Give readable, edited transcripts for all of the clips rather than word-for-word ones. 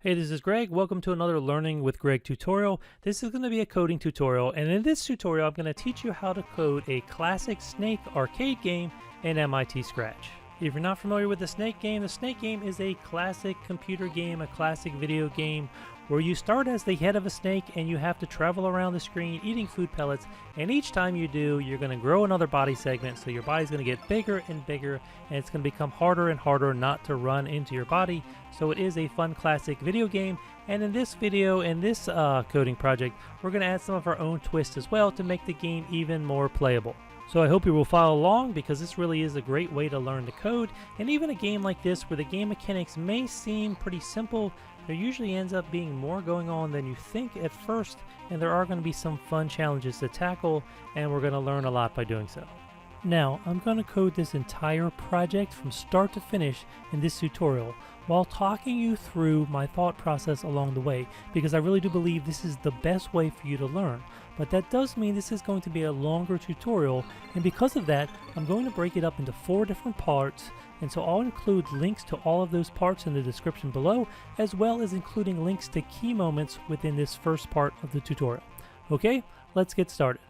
Hey, this is Greg. Welcome to another Learning with Greg tutorial. This is going to be a coding tutorial, and in this tutorial I'm going to teach you how to code a classic Snake arcade game in MIT Scratch. If you're not familiar with the Snake game is a classic computer game, a classic video game where you start as the head of a snake and you have to travel around the screen eating food pellets, and each time you do, you're going to grow another body segment, so your body's going to get bigger and bigger, and it's going to become harder and harder not to run into your body. So it is a fun classic video game, and in this video, in this coding project, we're going to add some of our own twists as well to make the game even more playable. So I hope you will follow along, because this really is a great way to learn to code, and even a game like this where the game mechanics may seem pretty simple, there usually ends up being more going on than you think at first, and there are going to be some fun challenges to tackle, and we're going to learn a lot by doing so. Now, I'm going to code this entire project from start to finish in this tutorial while talking you through my thought process along the way, because I really do believe this is the best way for you to learn. But that does mean this is going to be a longer tutorial, and because of that, I'm going to break it up into 4 different parts, and so I'll include links to all of those parts in the description below, as well as including links to key moments within this first part of the tutorial. Okay, let's get started.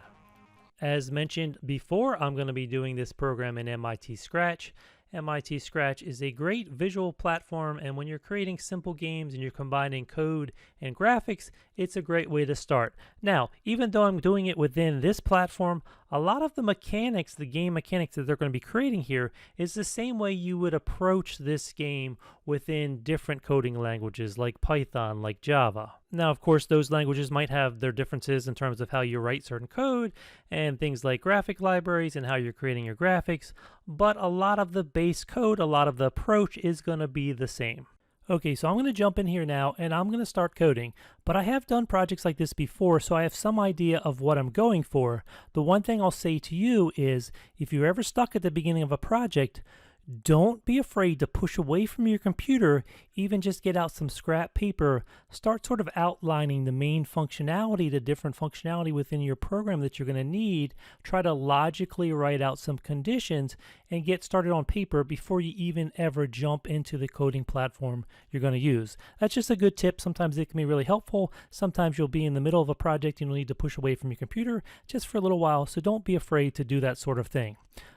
As mentioned before, I'm going to be doing this program in MIT Scratch. MIT Scratch is a great visual platform, and when you're creating simple games and you're combining code and graphics, it's a great way to start. Now, even though I'm doing it within this platform, a lot of the mechanics, the game mechanics that they're going to be creating here, is the same way you would approach this game within different coding languages like Python, like Java. Now, of course, those languages might have their differences in terms of how you write certain code and things like graphic libraries and how you're creating your graphics, but a lot of the base code, a lot of the approach is going to be the same. Okay, so I'm going to jump in here now and I'm going to start coding, but I have done projects like this before, so I have some idea of what I'm going for. The one thing I'll say to you is, if you're ever stuck at the beginning of a project, don't be afraid to push away from your computer, even just get out some scrap paper, start sort of outlining the main functionality, the different functionality within your program that you're going to need, try to logically write out some conditions, and get started on paper before you even ever jump into the coding platform you're going to use. That's just a good tip. Sometimes it can be really helpful. Sometimes you'll be in the middle of a project and you'll need to push away from your computer just for a little while, so don't be afraid to do that sort of thing.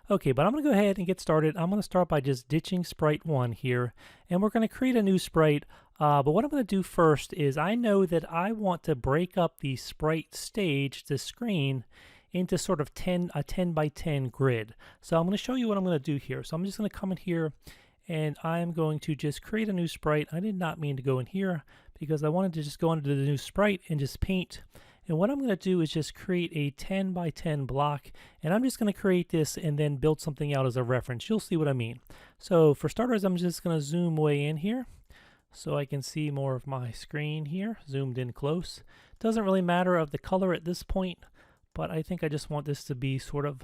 Okay, but I'm going to go ahead and get started. I'm going to start by just ditching sprite 1 here, and we're going to create a new sprite. But what I'm going to do first is, I know that I want to break up the sprite stage, the screen, into sort of a 10 by 10 grid. So I'm going to show you what I'm going to do here. So I'm just going to come in here and I'm going to just create a new sprite. I did not mean to go in here because I wanted to just go into the new sprite and just paint. And what I'm going to do is just create a 10 by 10 block, and I'm just going to create this and then build something out as a reference. You'll see what I mean. So for starters, I'm just going to zoom way in here so I can see more of my screen here, zoomed in close. Doesn't really matter of the color at this point, but I think I just want this to be sort of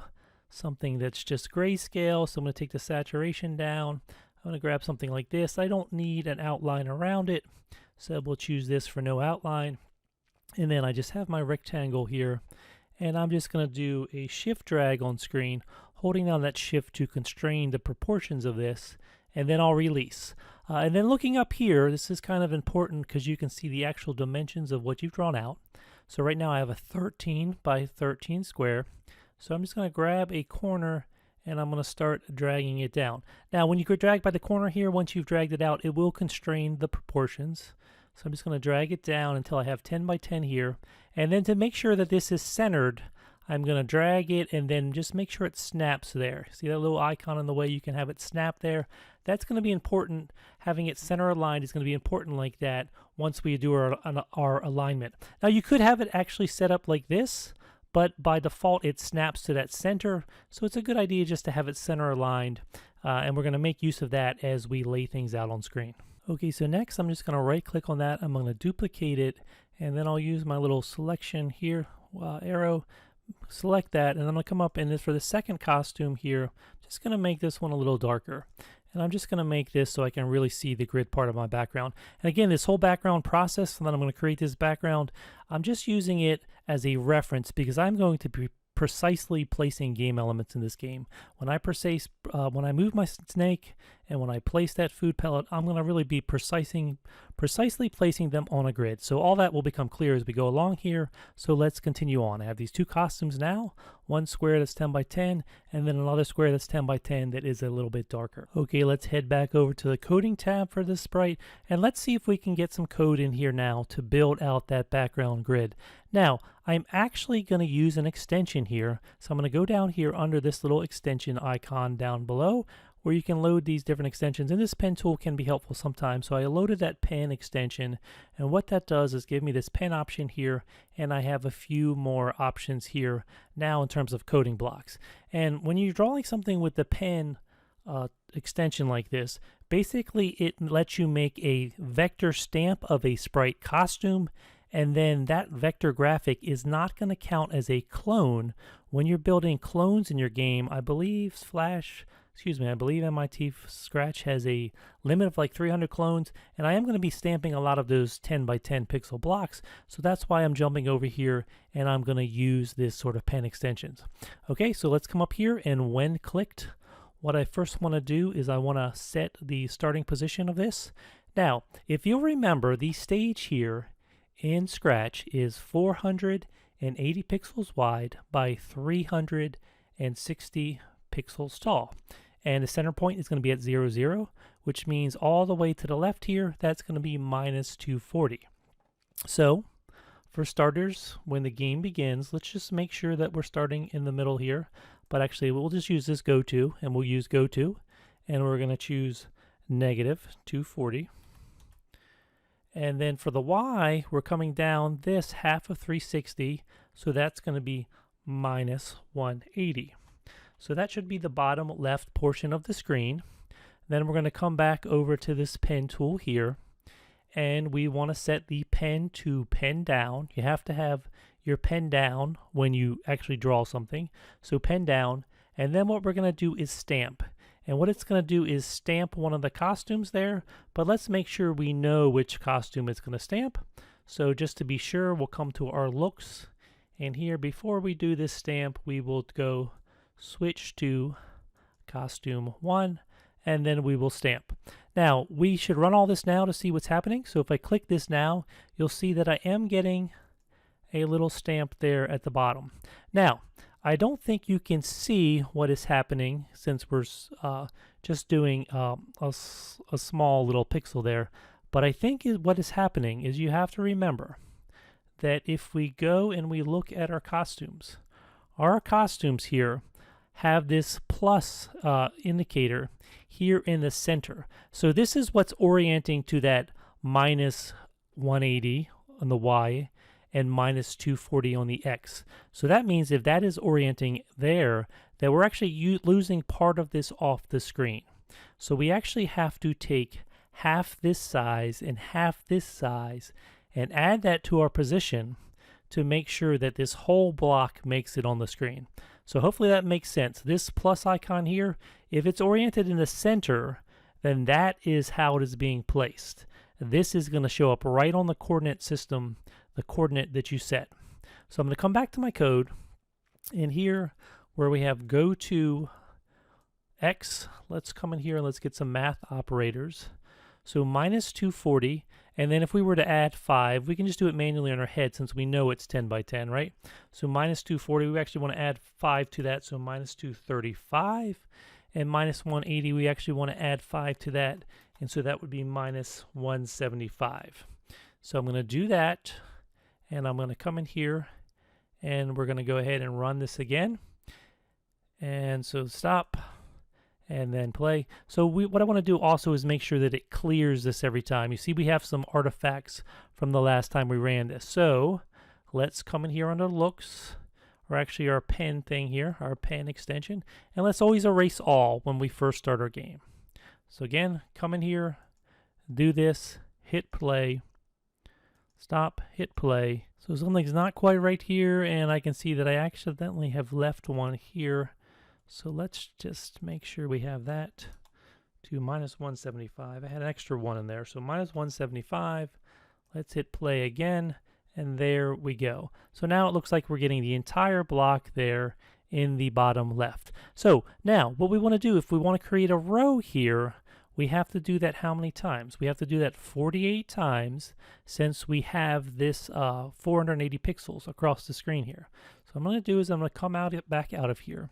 something that's just grayscale, so I'm going to take the saturation down. I'm going to grab something like this. I don't need an outline around it, so we'll choose this for no outline. And then I just have my rectangle here, and I'm just going to do a shift drag on screen, holding down that shift to constrain the proportions of this, and then I'll release. And then looking up here, this is kind of important because you can see the actual dimensions of what you've drawn out. So right now I have a 13 by 13 square. So I'm just going to grab a corner and I'm going to start dragging it down. Now when you go drag by the corner here, once you've dragged it out, it will constrain the proportions. So I'm just going to drag it down until I have 10 by 10 here. And then to make sure that this is centered, I'm going to drag it and then just make sure it snaps there. See that little icon in the way? You can have it snap there. That's going to be important. Having it center aligned is going to be important like that once we do our alignment. Now you could have it actually set up like this, but by default it snaps to that center. So it's a good idea just to have it center aligned. And we're going to make use of that as we lay things out on screen. Okay, so next I'm just going to right click on that. I'm going to duplicate it, and then I'll use my little selection here, arrow, select that, and I'm going to come up and for the second costume here, just going to make this one a little darker. And I'm just going to make this so I can really see the grid part of my background. And again, this whole background process, and then I'm going to create this background, I'm just using it as a reference because I'm going to be precisely placing game elements in this game. When I move my snake and when I place that food pellet, I'm going to really be precisely placing them on a grid. So all that will become clear as we go along here. So let's continue on. I have these two costumes now, one square that's 10 by 10, and then another square that's 10 by 10 that is a little bit darker. Okay, let's head back over to the coding tab for this sprite, and let's see if we can get some code in here now to build out that background grid. Now, I'm actually going to use an extension here. So I'm going to go down here under this little extension icon down below where you can load these different extensions. And this pen tool can be helpful sometimes. So I loaded that pen extension. And what that does is give me this pen option here. And I have a few more options here now in terms of coding blocks. And when you're drawing something with the pen extension like this, basically it lets you make a vector stamp of a sprite costume. And then that vector graphic is not going to count as a clone. When you're building clones in your game, I believe MIT Scratch has a limit of like 300 clones, and I am going to be stamping a lot of those 10 by 10 pixel blocks, so that's why I'm jumping over here and I'm going to use this sort of pen extensions. Okay, so let's come up here, and when clicked, what I first want to do is I want to set the starting position of this. Now, if you'll remember, the stage here in Scratch is 480 pixels wide by 360 pixels tall. And the center point is going to be at 0, 0, which means all the way to the left here, that's going to be minus 240. So, for starters, when the game begins, let's just make sure that we're starting in the middle here. But actually, we'll just use this goto, and we'll use goto, and we're going to choose negative 240. And then for the Y, we're coming down this half of 360, so that's going to be minus 180. So that should be the bottom left portion of the screen. Then we're going to come back over to this pen tool here, and we want to set the pen to pen down. You have to have your pen down when you actually draw something. So pen down, and then what we're going to do is stamp. And what it's going to do is stamp one of the costumes there, but let's make sure we know which costume it's going to stamp. So just to be sure, we'll come to our looks, and here before we do this stamp, we will go switch to costume 1, and then we will stamp. Now, we should run all this now to see what's happening. So if I click this now, you'll see that I am getting a little stamp there at the bottom. Now, I don't think you can see what is happening since we're just doing a small little pixel there. But I think what is happening is you have to remember that if we go and we look at our costumes here have this plus indicator here in the center. So this is what's orienting to that minus 180 on the Y and minus 240 on the X. So that means if that is orienting there, that we're actually losing part of this off the screen. So we actually have to take half this size and half this size and add that to our position to make sure that this whole block makes it on the screen. So hopefully that makes sense. This plus icon here, if it's oriented in the center, then that is how it is being placed. This is going to show up right on the coordinate system, the coordinate that you set. So I'm going to come back to my code, and here where we have go to X, let's come in here and let's get some math operators. So minus 240, and then if we were to add 5, we can just do it manually on our head since we know it's 10 by 10, right? So minus 240, we actually want to add 5 to that, so minus 235. And minus 180, we actually want to add 5 to that, and so that would be minus 175. So I'm going to do that, and I'm going to come in here, and we're going to go ahead and run this again. And so stop, and then play. So what I want to do also is make sure that it clears this every time. You see we have some artifacts from the last time we ran this. So let's come in here under looks, or actually our pen thing here, our pen extension, and let's always erase all when we first start our game. So again, come in here, do this, hit play, stop, hit play. So something's not quite right here, and I can see that I accidentally have left one here. So let's just make sure we have that to minus 175. I had an extra one in there, so minus 175. Let's hit play again, And there we go. So now it looks like we're getting the entire block there in the bottom left. So now what we want to do, if we want to create a row here, we have to do that how many times? We have to do that 48 times, since we have this 480 pixels across the screen here. So what I'm going to do is I'm going to come back out of here.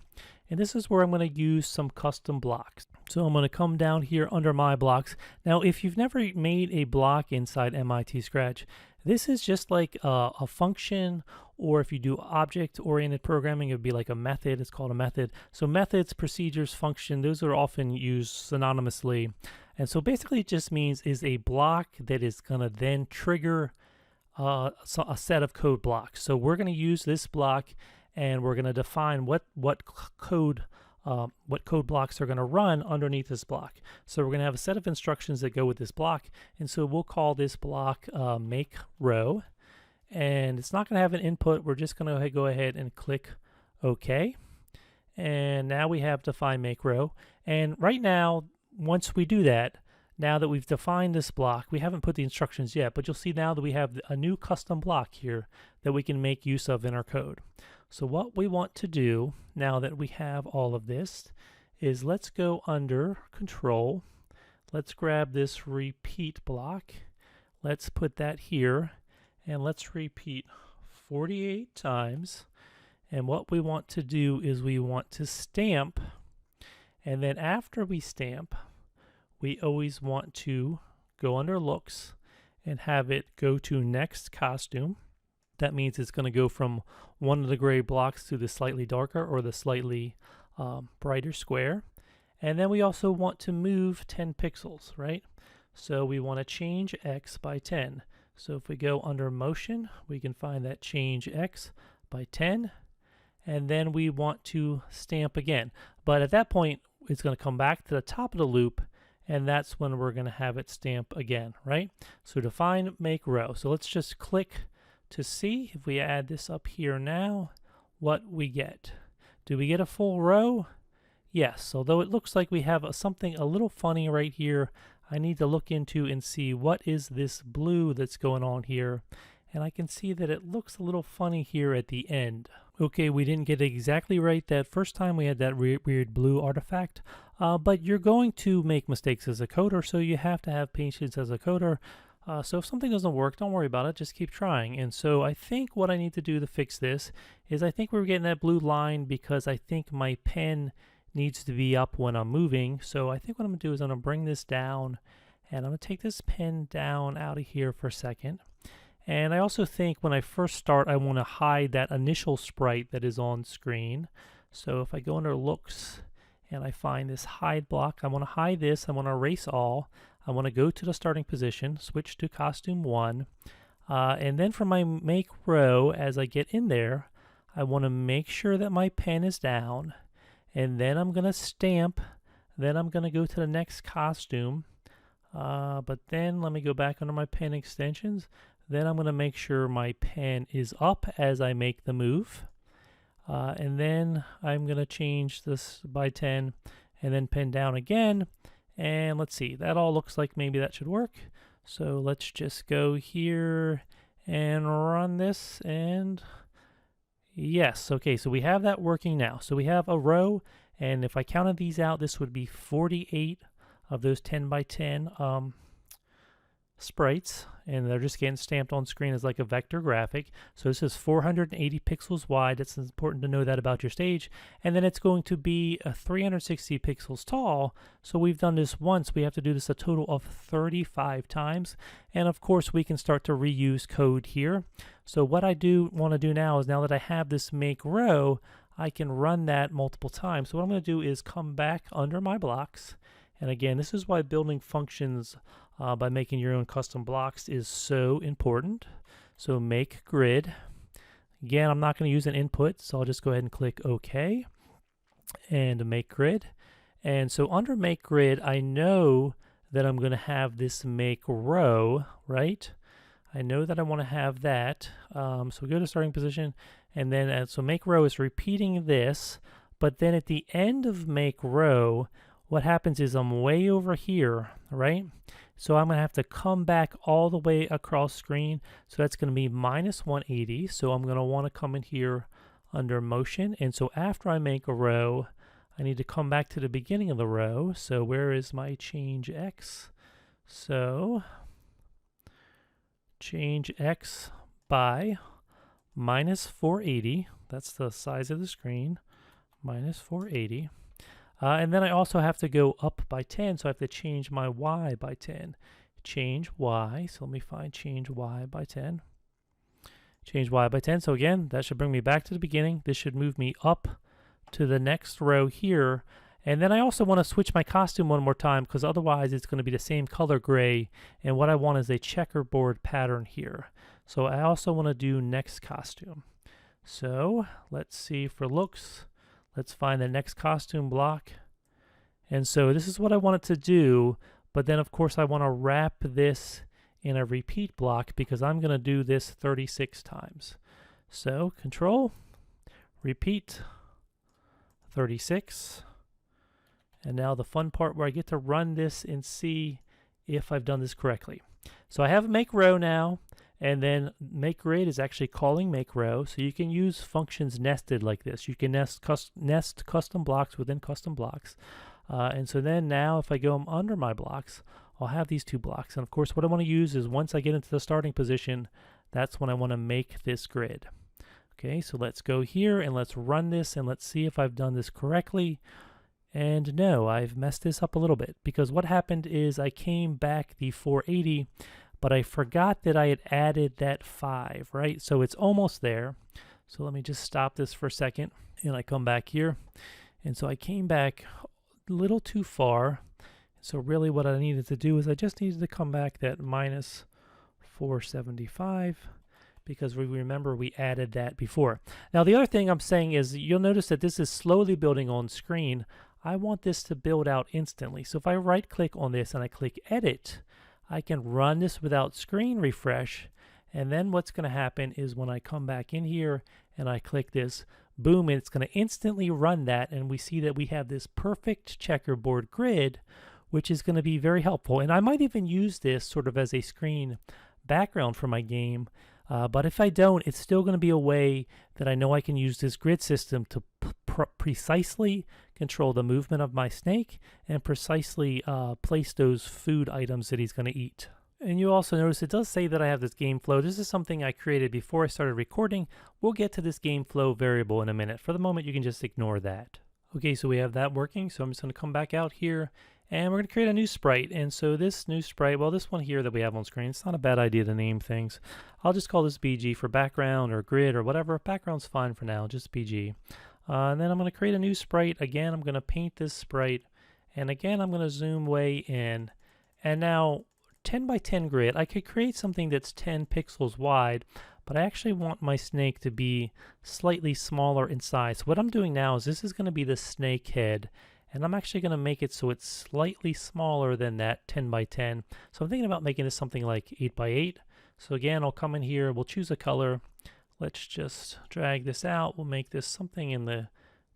And this is where I'm going to use some custom blocks. So I'm going to come down here under my blocks. Now, if you've never made a block inside MIT Scratch, this is just like a function, or if you do object-oriented programming, it would be like a method. It's called a method. So methods, procedures, function, those are often used synonymously. And so basically it just means is a block that is going to then trigger a set of code blocks. So we're going to use this block, and we're going to define what code blocks are going to run underneath this block. So we're going to have a set of instructions that go with this block, and so we'll call this block make row, and it's not going to have an input. We're just going to go ahead and click OK, and now we have defined make row. And right now, once we do that, now that we've defined this block, we haven't put the instructions yet, but you'll see now that we have a new custom block here that we can make use of in our code. So what we want to do, now that we have all of this, is let's go under Control. Let's grab this repeat block. Let's put that here, and let's repeat 48 times. And what we want to do is we want to stamp, and then after we stamp, we always want to go under Looks and have it go to Next Costume. That means it's going to go from one of the gray blocks to the slightly darker or the slightly brighter square. And then we also want to move 10 pixels, right? So we want to change X by 10. So if we go under Motion, we can find that change X by 10. And then we want to stamp again. But at that point, it's going to come back to the top of the loop, and that's when we're going to have it stamp again, right? So define make row. So let's just click to see if we add this up here now, what we get. Do we get a full row? Yes, although it looks like we have something a little funny right here. I need to look into and see what is this blue that's going on here. And I can see that it looks a little funny here at the end. Okay, we didn't get it exactly right that first time we had that weird blue artifact, but you're going to make mistakes as a coder, so you have to have patience as a coder. So if something doesn't work, don't worry about it, just keep trying. And so I think what I need to do to fix this is I think we're getting that blue line because I think my pen needs to be up when I'm moving. So I think what I'm going to do is I'm going to bring this down, and I'm going to take this pen down out of here for a second. And I also think when I first start, I want to hide that initial sprite that is on screen. So if I go under Looks and I find this hide block, I want to hide this. I want to erase all. I want to go to the starting position, switch to costume 1. And then for my make row, as I get in there, I want to make sure that my pen is down. And then I'm going to stamp. Then I'm going to go to the next costume. But then let me go back under my pen extensions. Then I'm going to make sure my pen is up as I make the move. And then I'm going to change this by 10 and then pen down again. And let's see, that all looks like maybe that should work. So let's just go here and run this, and yes, okay, so we have that working now. So we have a row, and if I counted these out, this would be 48 of those 10 by 10 sprites, and they're just getting stamped on screen as like a vector graphic. So this is 480 pixels wide. It's important to know that about your stage. And then it's going to be 360 pixels tall. So we've done this once. We have to do this a total of 35 times. And of course, we can start to reuse code here. So what I do want to do now is, now that I have this make row, I can run that multiple times. So what I'm going to do is come back under my blocks. And again, this is why building functions by making your own custom blocks is so important. So make grid. Again, I'm not going to use an input, so I'll just go ahead and click OK and make grid. And so under make grid, I know that I'm going to have this make row, right? I know that I want to have that. So we go to starting position, and then so make row is repeating this, but then at the end of make row, what happens is I'm way over here, right? So I'm going to have to come back all the way across screen. So that's going to be minus 180. So I'm going to want to come in here under motion. And so after I make a row, I need to come back to the beginning of the row. So where is my change X? So change X by minus 480. That's the size of the screen, minus 480. And then I also have to go up by 10, so I have to change my Y by 10. Change Y, so let me find change Y by 10. Change Y by 10, so again, that should bring me back to the beginning. This should move me up to the next row here. And then I also want to switch my costume one more time, because otherwise it's going to be the same color gray. And what I want is a checkerboard pattern here. So I also want to do next costume. So let's see for looks. Let's find the next costume block. And so this is what I want it to do, but then of course I want to wrap this in a repeat block because I'm going to do this 36 times. So control, repeat, 36. And now the fun part where I get to run this and see if I've done this correctly. So I have make row now. And then make grid is actually calling make row. So you can use functions nested like this. You can nest custom blocks within custom blocks. And so then now if I go under my blocks, I'll have these two blocks. And of course what I want to use is once I get into the starting position, that's when I want to make this grid. Okay, so let's go here and let's run this and let's see if I've done this correctly. And no, I've messed this up a little bit because what happened is I came back the 480, but I forgot that I had added that 5, right? So it's almost there. So let me just stop this for a second, and I come back here. And so I came back a little too far. So really what I needed to do is I just needed to come back that minus 475, because we remember we added that before. Now the other thing I'm saying is you'll notice that this is slowly building on screen. I want this to build out instantly. So if I right click on this and I click edit, I can run this without screen refresh, and then what's going to happen is when I come back in here and I click this, boom, and it's going to instantly run that, and we see that we have this perfect checkerboard grid, which is going to be very helpful. And I might even use this sort of as a screen background for my game, but if I don't, it's still going to be a way that I know I can use this grid system to precisely control the movement of my snake and precisely place those food items that he's going to eat. And you also notice it does say that I have this game flow. This is something I created before I started recording. We'll get to this game flow variable in a minute. For the moment, you can just ignore that. Okay, so we have that working. So I'm just going to come back out here and we're going to create a new sprite. And so this new sprite, well, this one here that we have on screen, it's not a bad idea to name things. I'll just call this BG for background or grid or whatever. Background's fine for now, just BG. And then I'm going to create a new sprite. Again, I'm going to paint this sprite. And again, I'm going to zoom way in. And now 10 by 10 grid, I could create something that's 10 pixels wide, but I actually want my snake to be slightly smaller in size. So what I'm doing now is this is going to be the snake head. And I'm actually going to make it so it's slightly smaller than that 10 by 10. So I'm thinking about making this something like 8 by 8. So again, I'll come in here, we'll choose a color. Let's just drag this out. We'll make this something in the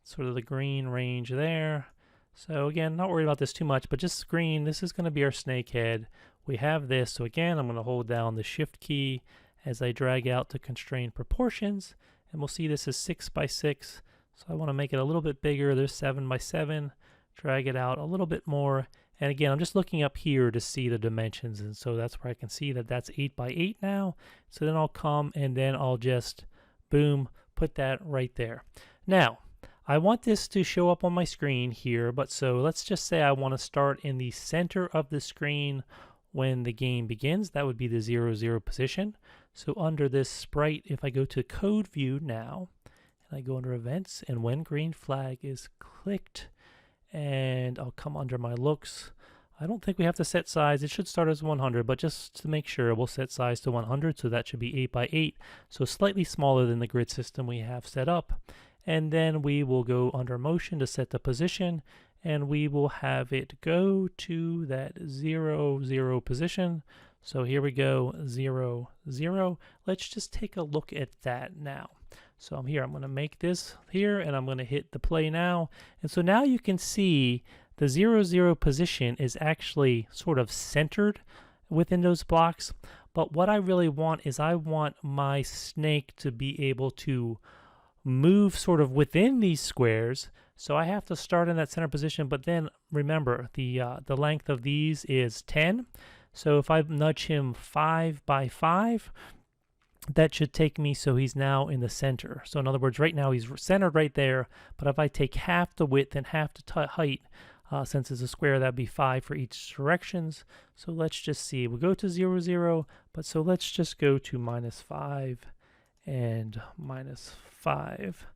sort of the green range there. So again, not worried about this too much, but just green. This is going to be our snake head. We have this. So again, I'm going to hold down the shift key as I drag out to constrain proportions. And we'll see this is 6 by 6. So I want to make it a little bit bigger. There's 7 by 7. Drag it out a little bit more. And again, I'm just looking up here to see the dimensions. And so that's where I can see that that's 8 by 8 now. So then I'll come and then I'll just, boom, put that right there. Now, I want this to show up on my screen here. But so let's just say I want to start in the center of the screen when the game begins. That would be the 0, 0 position. So under this sprite, if I go to code view now, and I go under events, and when green flag is clicked, and I'll come under my looks. I don't think we have to set size. It should start as 100, but just to make sure, we'll set size to 100, so that should be 8 by 8, so slightly smaller than the grid system we have set up. And then we will go under motion to set the position, and we will have it go to that 0, 0 position. So here we go, 0, 0. Let's just take a look at that now. So I'm here, I'm going to make this here, and I'm going to hit the play now. And so now you can see the 0, 0 position is actually sort of centered within those blocks. But what I really want is I want my snake to be able to move sort of within these squares. So I have to start in that center position, but then remember the length of these is 10. So if I nudge him 5 by 5, that should take me so he's now in the center. So in other words, right now he's centered right there, but if I take half the width and half the height, since it's a square, that'd be 5 for each directions. So let's just see. We'll go to 0, 0, but so let's just go to -5 and -5.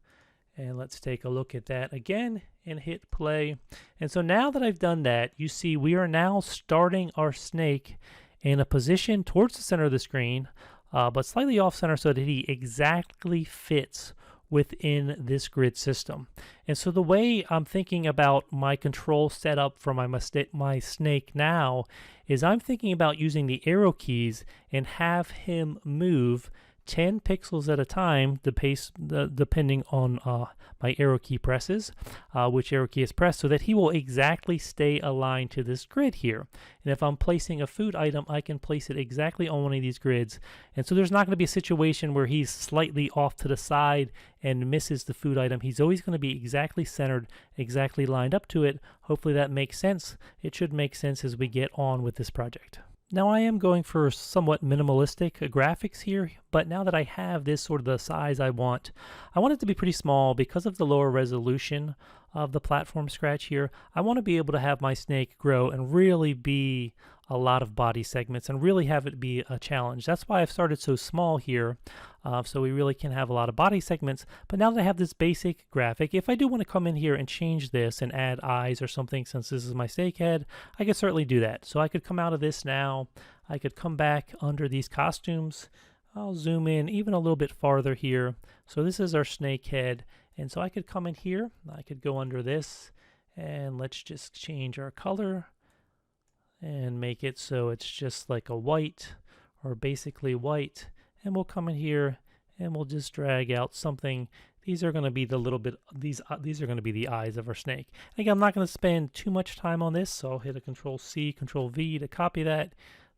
And let's take a look at that again and hit play. And so now that I've done that, you see we are now starting our snake in a position towards the center of the screen, but slightly off center so that he exactly fits within this grid system. And so the way I'm thinking about my control setup for my snake now is I'm thinking about using the arrow keys and have him move 10 pixels at a time, depending on my arrow key presses, which arrow key is pressed, so that he will exactly stay aligned to this grid here. And if I'm placing a food item, I can place it exactly on one of these grids. And so there's not going to be a situation where he's slightly off to the side and misses the food item. He's always going to be exactly centered, exactly lined up to it. Hopefully that makes sense. It should make sense as we get on with this project. Now I am going for somewhat minimalistic graphics here, but now that I have this sort of the size I want it to be pretty small because of the lower resolution of the platform scratch here. I want to be able to have my snake grow and really be a lot of body segments and really have it be a challenge. That's why I've started so small here, so we really can have a lot of body segments. But now that I have this basic graphic, if I do want to come in here and change this and add eyes or something, since this is my snake head, I could certainly do that. So I could come out of this now, I could come back under these costumes, I'll zoom in even a little bit farther here. So this is our snake head, and so I could come in here, I could go under this, and let's just change our color and make it so it's just like a white, or basically white, and we'll come in here and we'll just drag out something. These are going to be the little bit, these are going to be the eyes of our snake. Again, I'm not going to spend too much time on this, so I'll hit a Control C, Control V to copy that.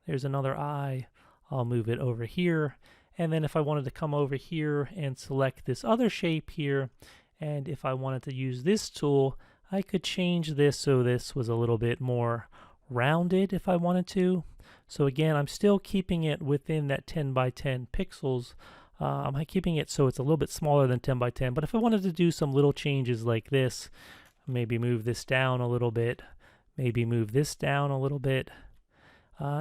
There's another eye. I'll move it over here, and then if I wanted to come over here and select this other shape here, and if I wanted to use this tool, I could change this so this was a little bit more rounded if I wanted to. So again, I'm still keeping it within that 10 by 10 pixels. I'm keeping it so it's a little bit smaller than 10 by 10, but if I wanted to do some little changes like this, maybe move this down a little bit, maybe move this down a little bit,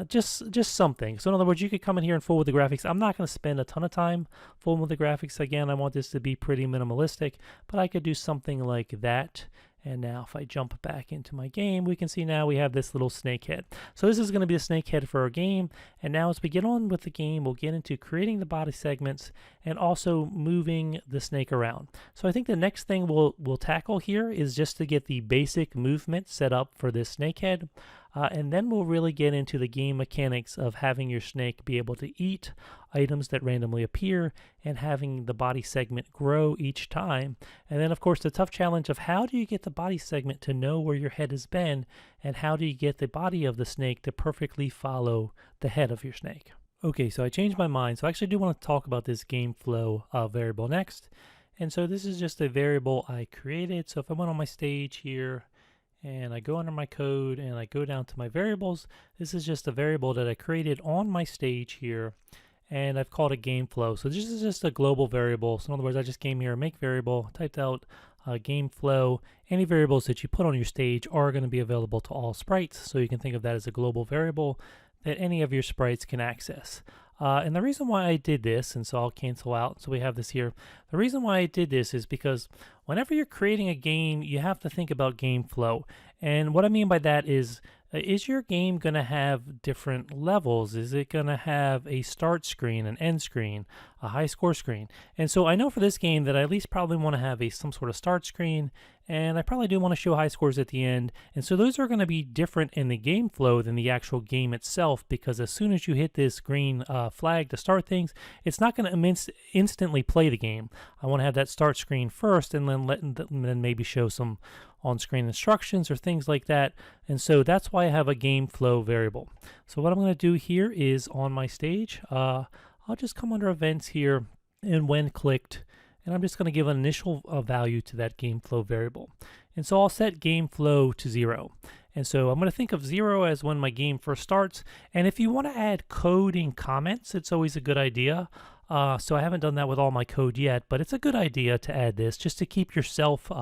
just something. So in other words, you could come in here and fool with the graphics. I'm not going to spend a ton of time fooling with the graphics. Again, I want this to be pretty minimalistic, but I could do something like that. And now if I jump back into my game, we can see now we have this little snake head. So this is going to be a snake head for our game. And now as we get on with the game, we'll get into creating the body segments and also moving the snake around. So I think the next thing we'll tackle here is just to get the basic movement set up for this snake head. And then we'll really get into the game mechanics of having your snake be able to eat items that randomly appear and having the body segment grow each time. And then of course the tough challenge of how do you get the body segment to know where your head has been, and how do you get the body of the snake to perfectly follow the head of your snake. Okay, so I changed my mind. So I actually do want to talk about this game flow variable next. And so this is just a variable I created. So if I went on my stage here, and I go under my code and I go down to my variables, this is just a variable that I created on my stage here, and I've called it game flow. So this is just a global variable. So in other words, I just came here, make variable, typed out game flow. Any variables that you put on your stage are going to be available to all sprites, so you can think of that as a global variable that any of your sprites can access. And the reason why I did this, and so I'll cancel out, so we have this here. The reason why I did this is because whenever you're creating a game, you have to think about game flow. And what I mean by that is your game going to have different levels? Is it going to have a start screen, an end screen, a high score screen? And so I know for this game that I at least probably want to have some sort of start screen, and I probably do want to show high scores at the end. And so those are going to be different in the game flow than the actual game itself, because as soon as you hit this green flag to start things, it's not going to instantly play the game. I want to have that start screen first, and then maybe show some on-screen instructions or things like that. And so that's why I have a game flow variable. So what I'm going to do here is on my stage, I'll just come under events here, and when clicked, and I'm just going to give an initial value to that game flow variable. And so I'll set game flow to 0. And so I'm going to think of 0 as when my game first starts. And if you want to add coding comments, it's always a good idea. So I haven't done that with all my code yet, but it's a good idea to add this just to keep yourself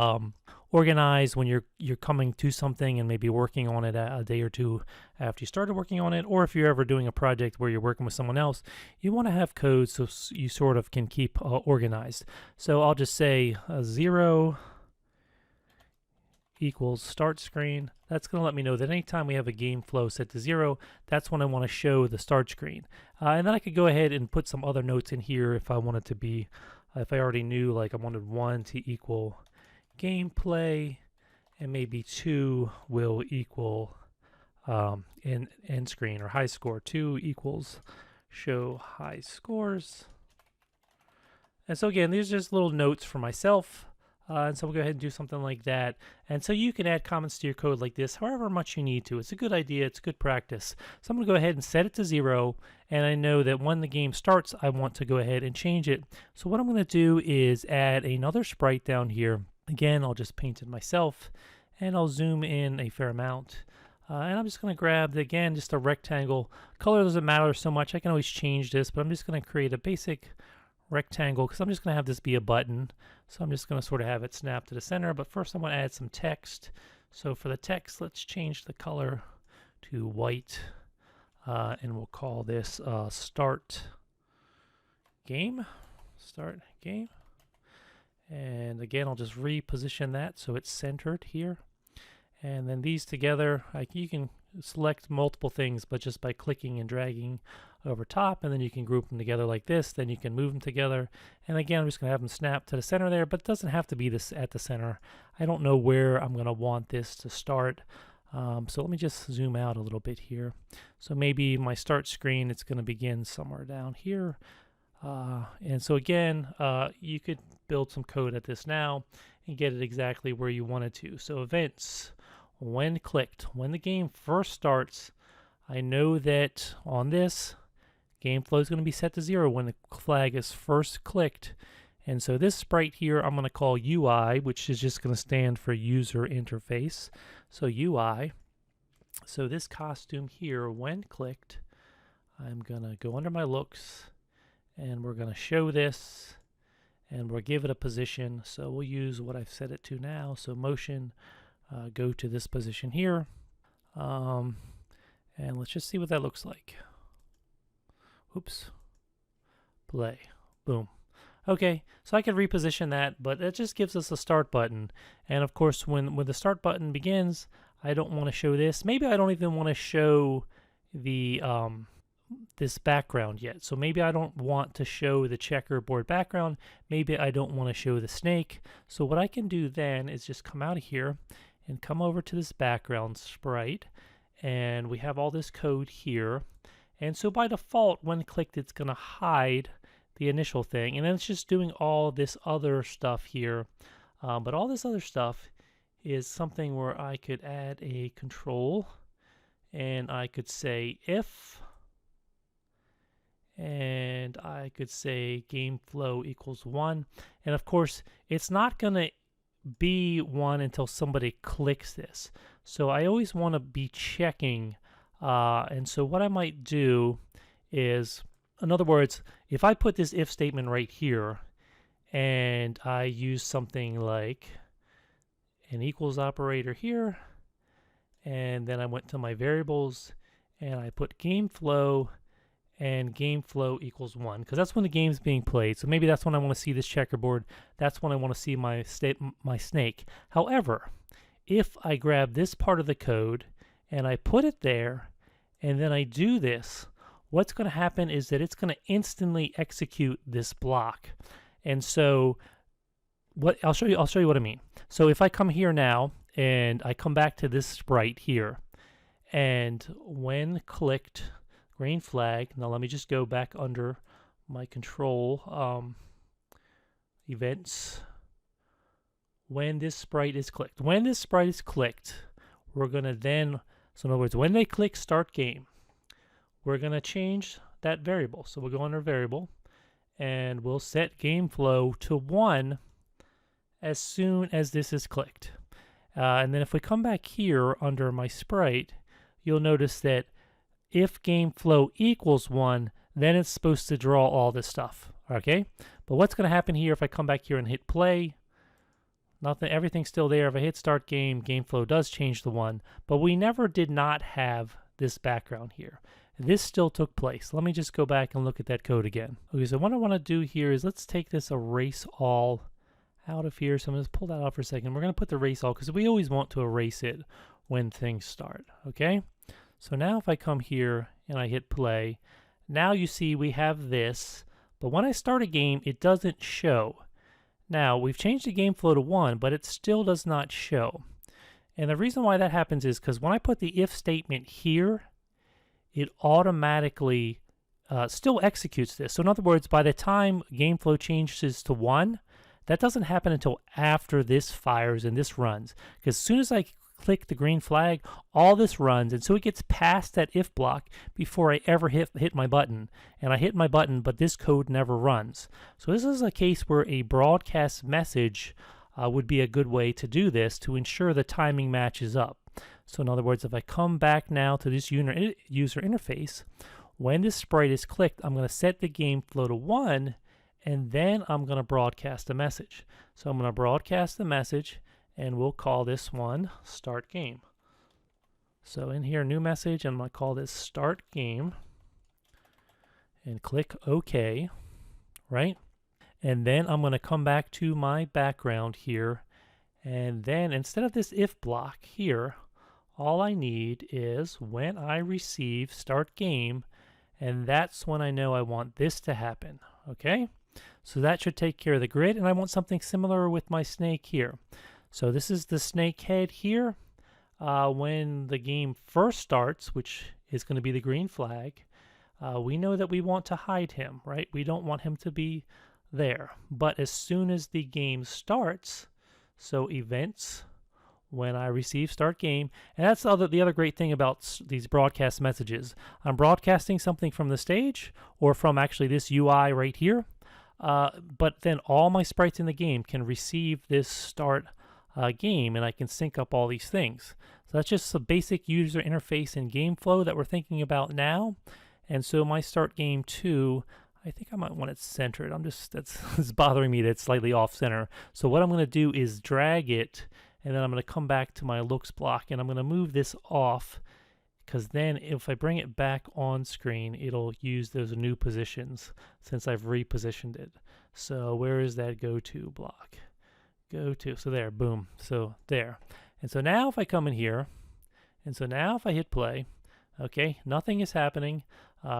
organized when you're coming to something and maybe working on it a day or two after you started working on it, or if you're ever doing a project where you're working with someone else, you want to have code so you sort of can keep organized. So I'll just say 0 equals start screen. That's going to let me know that anytime we have a game flow set to 0, that's when I want to show the start screen. And then I could go ahead and put some other notes in here if I wanted to be, if I already knew, like I wanted 1 to equal gameplay, and maybe 2 will equal end screen or high score. 2 equals show high scores. And so again, these are just little notes for myself. And so we'll go ahead and do something like that. And so you can add comments to your code like this however much you need to. It's a good idea. It's good practice. So I'm going to go ahead and set it to 0. And I know that when the game starts, I want to go ahead and change it. So what I'm going to do is add another sprite down here. Again, I'll just paint it myself. And I'll zoom in a fair amount. And I'm just going to grab, again, just a rectangle. Color doesn't matter so much. I can always change this. But I'm just going to create a basic rectangle because I'm just going to have this be a button. So I'm just going to sort of have it snap to the center, but first I'm going to add some text. So for the text, let's change the color to white, and we'll call this start game. Start game. And again, I'll just reposition that so it's centered here. And then these together, you can select multiple things, but just by clicking and dragging over top, and then you can group them together like this. Then you can move them together. And again, I'm just going to have them snap to the center there, but it doesn't have to be this at the center. I don't know where I'm going to want this to start. So let me just zoom out a little bit here. So maybe my start screen, it's going to begin somewhere down here. And so again, you could build some code at this now and get it exactly where you want it to. So events, when clicked, when the game first starts, I know that on this, game flow is going to be set to 0 when the flag is first clicked. And so this sprite here, I'm going to call UI, which is just going to stand for user interface. So UI. So this costume here, when clicked, I'm going to go under my looks, and we're going to show this, and we'll give it a position. So we'll use what I've set it to now. So motion, go to this position here. And let's just see what that looks like. Oops. Play. Boom. Okay, so I can reposition that, but it just gives us a start button. And of course, when the start button begins, I don't want to show this. Maybe I don't even want to show the this background yet. So maybe I don't want to show the checkerboard background. Maybe I don't want to show the snake. So what I can do then is just come out of here and come over to this background sprite. And we have all this code here. And so by default, when clicked, it's going to hide the initial thing. And then it's just doing all this other stuff here. But all this other stuff is something where I could add a control. And I could say if. And I could say game flow equals 1. And of course, it's not going to be 1 until somebody clicks this. So I always want to be checking. And so what I might do is, in other words, if I put this if statement right here and I use something like an equals operator here, and then I went to my variables and I put game flow and game flow equals 1, because that's when the game's being played. So maybe that's when I want to see this checkerboard. That's when I want to see my snake. However, if I grab this part of the code and I put it there and then I do this, what's going to happen is that it's going to instantly execute this block. And so what I'll show you what I mean. So if I come here now and I come back to this sprite here, and when clicked, green flag. Now let me just go back under my control events. when this sprite is clicked. When this sprite is clicked, we're going to then, so in other words, when they click start game, we're going to change that variable. So we'll go under variable and we'll set game flow to 1 as soon as this is clicked. And then if we come back here under my sprite, you'll notice that if game flow equals 1, then it's supposed to draw all this stuff. Okay? But what's going to happen here if I come back here and hit play? Nothing, everything's still there. If I hit start game, game flow does change to 1, but we never did not have this background here. This still took place. Let me just go back and look at that code again. Okay, so what I want to do here is let's take this erase all out of here. So I'm going to pull that out for a second. We're going to put the erase all because we always want to erase it when things start. Okay, so now if I come here and I hit play, now you see we have this, but when I start a game, it doesn't show. Now, we've changed the game flow to 1, but it still does not show. And the reason why that happens is because when I put the if statement here, it automatically still executes this. So in other words, by the time game flow changes to 1, that doesn't happen until after this fires and this runs. Because as soon as I click the green flag, all this runs, and so it gets past that if block before I ever hit my button. And I hit my button, but this code never runs. So this is a case where a broadcast message would be a good way to do this to ensure the timing matches up. So in other words, if I come back now to this user interface, when this sprite is clicked, I'm going to set the game flow to 1, and then I'm going to broadcast a message. So I'm going to broadcast the message, and we'll call this one start game. So in here, new message, and I'm going to call this start game, and click OK, right? And then I'm going to come back to my background here, and then instead of this if block here, all I need is when I receive start game, and that's when I know I want this to happen. Okay, so that should take care of the grid, and I want something similar with my snake here. So this is the snake head here. When the game first starts, which is going to be the green flag, we know that we want to hide him, right? We don't want him to be there. But as soon as the game starts, so events, when I receive start game, and that's the other great thing about these broadcast messages. I'm broadcasting something from the stage or from actually this UI right here, but then all my sprites in the game can receive this start game, and I can sync up all these things. So that's just a basic user interface and game flow that we're thinking about now. And so my start game 2, I think I might want it centered. It's bothering me that it's slightly off center. So what I'm going to do is drag it, and then I'm going to come back to my looks block, and I'm going to move this off, because then if I bring it back on screen, it'll use those new positions since I've repositioned it. So where is that go to block? Go to, so there, boom, so there. And so now if I come in here, and so now if I hit play, okay, nothing is happening.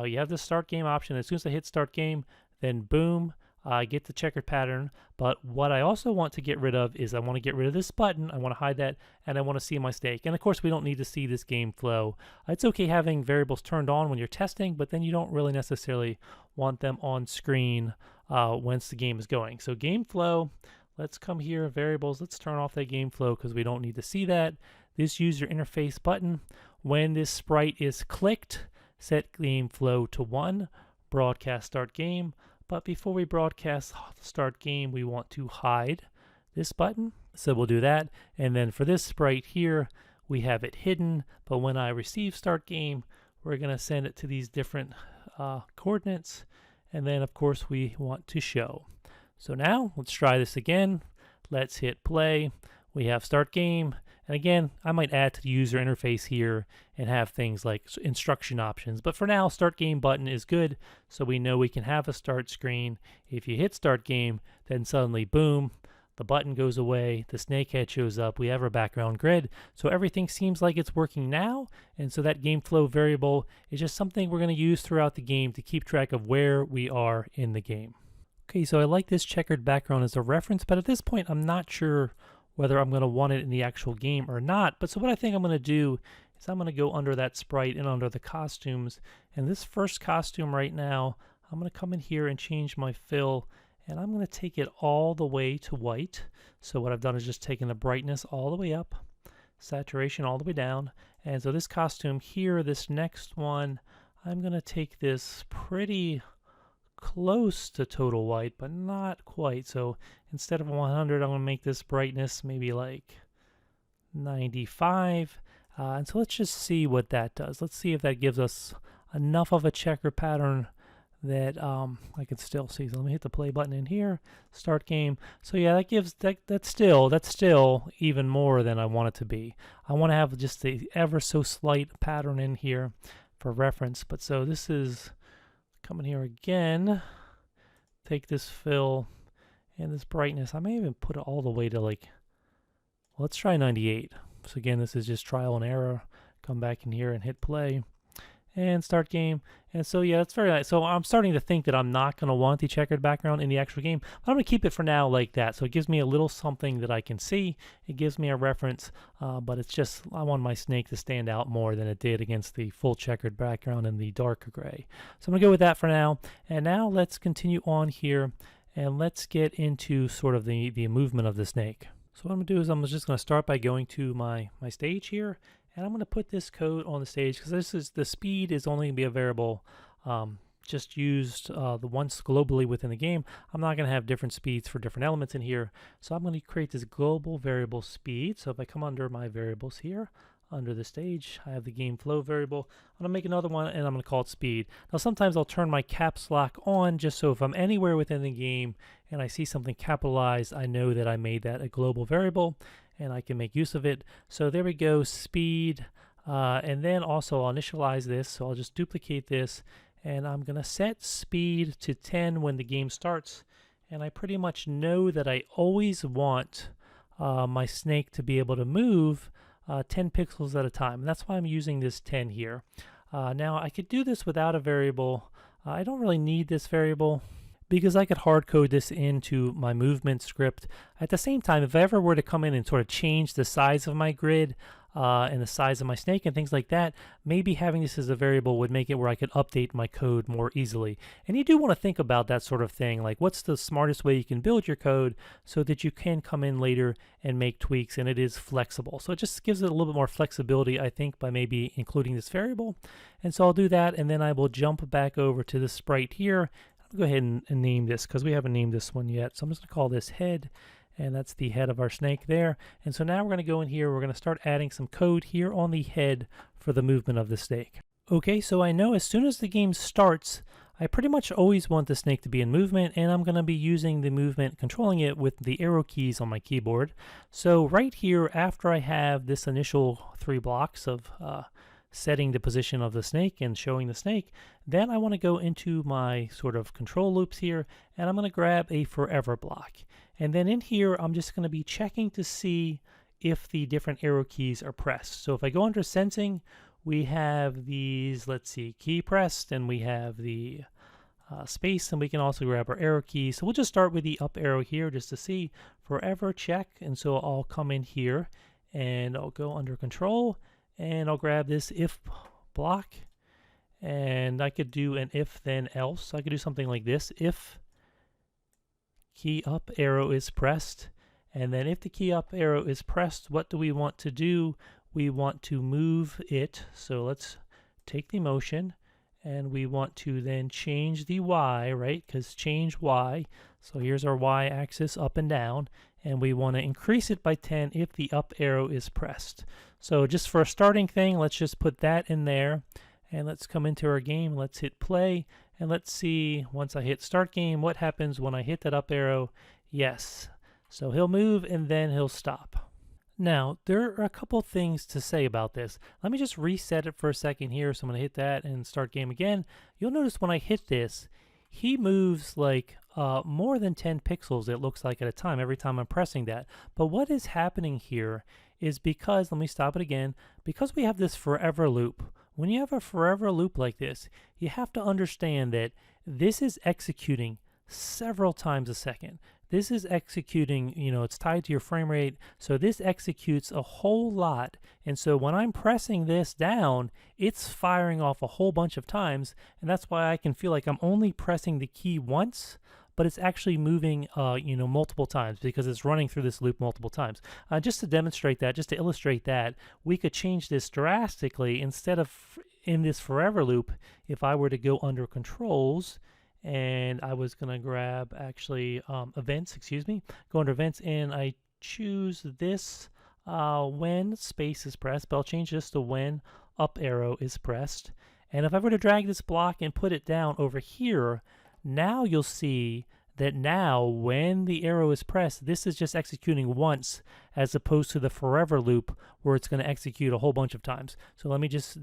You have the start game option. As soon as I hit start game, then boom, I get the checkered pattern. But what I also want to get rid of is I want to get rid of this button. I want to hide that, and I want to see my snake. And of course, we don't need to see this game flow. It's okay having variables turned on when you're testing, but then you don't really necessarily want them on screen once the game is going. So game flow, let's come here, variables, let's turn off that game flow because we don't need to see that. This user interface button, when this sprite is clicked, set game flow to 1, broadcast start game. But before we broadcast start game, we want to hide this button. So we'll do that. And then for this sprite here, we have it hidden. But when I receive start game, we're going to send it to these different coordinates. And then, of course, we want to show. So now let's try this again. Let's hit play. We have start game. And again, I might add to the user interface here and have things like instruction options. But for now, start game button is good. So we know we can have a start screen. If you hit start game, then suddenly, boom, the button goes away. The snake head shows up. We have our background grid. So everything seems like it's working now. And so that game flow variable is just something we're going to use throughout the game to keep track of where we are in the game. Okay, so I like this checkered background as a reference, but at this point, I'm not sure whether I'm going to want it in the actual game or not. But so what I think I'm going to do is I'm going to go under that sprite and under the costumes. And this first costume right now, I'm going to come in here and change my fill and I'm going to take it all the way to white. So what I've done is just taken the brightness all the way up, saturation all the way down. And so this costume here, this next one, I'm going to take this pretty close to total white, but not quite. So instead of 100, I'm going to make this brightness maybe like 95. And so let's just see what that does. Let's see if that gives us enough of a checker pattern that I can still see. So let me hit the play button in here, start game. So yeah, that gives that's still even more than I want it to be. I want to have just the ever so slight pattern in here for reference. But so this is coming here again, take this fill and this brightness. I may even put it all the way to like, well, let's try 98. So again, this is just trial and error. Come back in here and hit play and start game. And so yeah, that's very nice. So I'm starting to think that I'm not going to want the checkered background in the actual game, but I'm going to keep it for now like that. So it gives me a little something that I can see. It gives me a reference, but it's just, I want my snake to stand out more than it did against the full checkered background and the darker gray. So I'm going to go with that for now. And now let's continue on here and let's get into sort of the movement of the snake. So what I'm going to do is I'm just going to start by going to my stage here, and I'm going to put this code on the stage because this is the speed is only going to be a variable just used the once globally within the game. I'm not going to have different speeds for different elements in here. So I'm going to create this global variable speed. So if I come under my variables here, under the stage, I have the game flow variable. I'm going to make another one and I'm going to call it speed. Now sometimes I'll turn my caps lock on just so if I'm anywhere within the game and I see something capitalized, I know that I made that a global variable and I can make use of it. So there we go, speed. And then also I'll initialize this. So I'll just duplicate this and I'm going to set speed to 10 when the game starts. And I pretty much know that I always want my snake to be able to move 10 pixels at a time. And that's why I'm using this 10 here. Now I could do this without a variable. I don't really need this variable because I could hard code this into my movement script. At the same time, if I ever were to come in and sort of change the size of my grid and the size of my snake and things like that, maybe having this as a variable would make it where I could update my code more easily. And you do want to think about that sort of thing, like what's the smartest way you can build your code so that you can come in later and make tweaks and it is flexible. So it just gives it a little bit more flexibility, I think, by maybe including this variable. And so I'll do that, and then I will jump back over to the sprite here. I'll go ahead and name this because we haven't named this one yet. So I'm just going to call this head. And that's the head of our snake there. And so now we're going to go in here, we're going to start adding some code here on the head for the movement of the snake. Okay, so I know as soon as the game starts, I pretty much always want the snake to be in movement, and I'm going to be using the movement, controlling it with the arrow keys on my keyboard. So right here, after I have this initial 3 blocks of setting the position of the snake and showing the snake, then I want to go into my sort of control loops here, and I'm going to grab a forever block. And then in here, I'm just going to be checking to see if the different arrow keys are pressed. So if I go under sensing, we have these, let's see, key pressed, and we have the space, and we can also grab our arrow keys. So we'll just start with the up arrow here just to see forever check. And so I'll come in here and I'll go under control and I'll grab this if block, and I could do an if then else. I could do something like this: if key up arrow is pressed, and then if the key up arrow is pressed, what do we want to do? We want to move it. So let's take the motion and we want to then change the Y, right? Because change Y. So here's our Y axis up and down, and we want to increase it by 10 if the up arrow is pressed. So just for a starting thing, let's just put that in there, and let's come into our game. Let's hit play, and let's see, once I hit start game, what happens when I hit that up arrow. Yes, so he'll move and then he'll stop. Now, there are a couple things to say about this. Let me just reset it for a second here. So I'm going to hit that and start game again. You'll notice when I hit this, he moves like more than 10 pixels, it looks like, at a time every time I'm pressing that. But what is happening here is because, let me stop it again, because we have this forever loop. When you have a forever loop like this, you have to understand that this is executing several times a second. This is executing, you know, it's tied to your frame rate, so this executes a whole lot. And so when I'm pressing this down, it's firing off a whole bunch of times, and that's why I can feel like I'm only pressing the key once, but it's actually moving, multiple times because it's running through this loop multiple times. Just to demonstrate that, just to illustrate that, we could change this drastically. Instead of in this forever loop, if I were to go under controls, and I was going to grab actually events, go under events, and I choose this when space is pressed, but I'll change this to when up arrow is pressed. And if I were to drag this block and put it down over here, now you'll see that now when the arrow is pressed, this is just executing once as opposed to the forever loop where it's going to execute a whole bunch of times. So let me just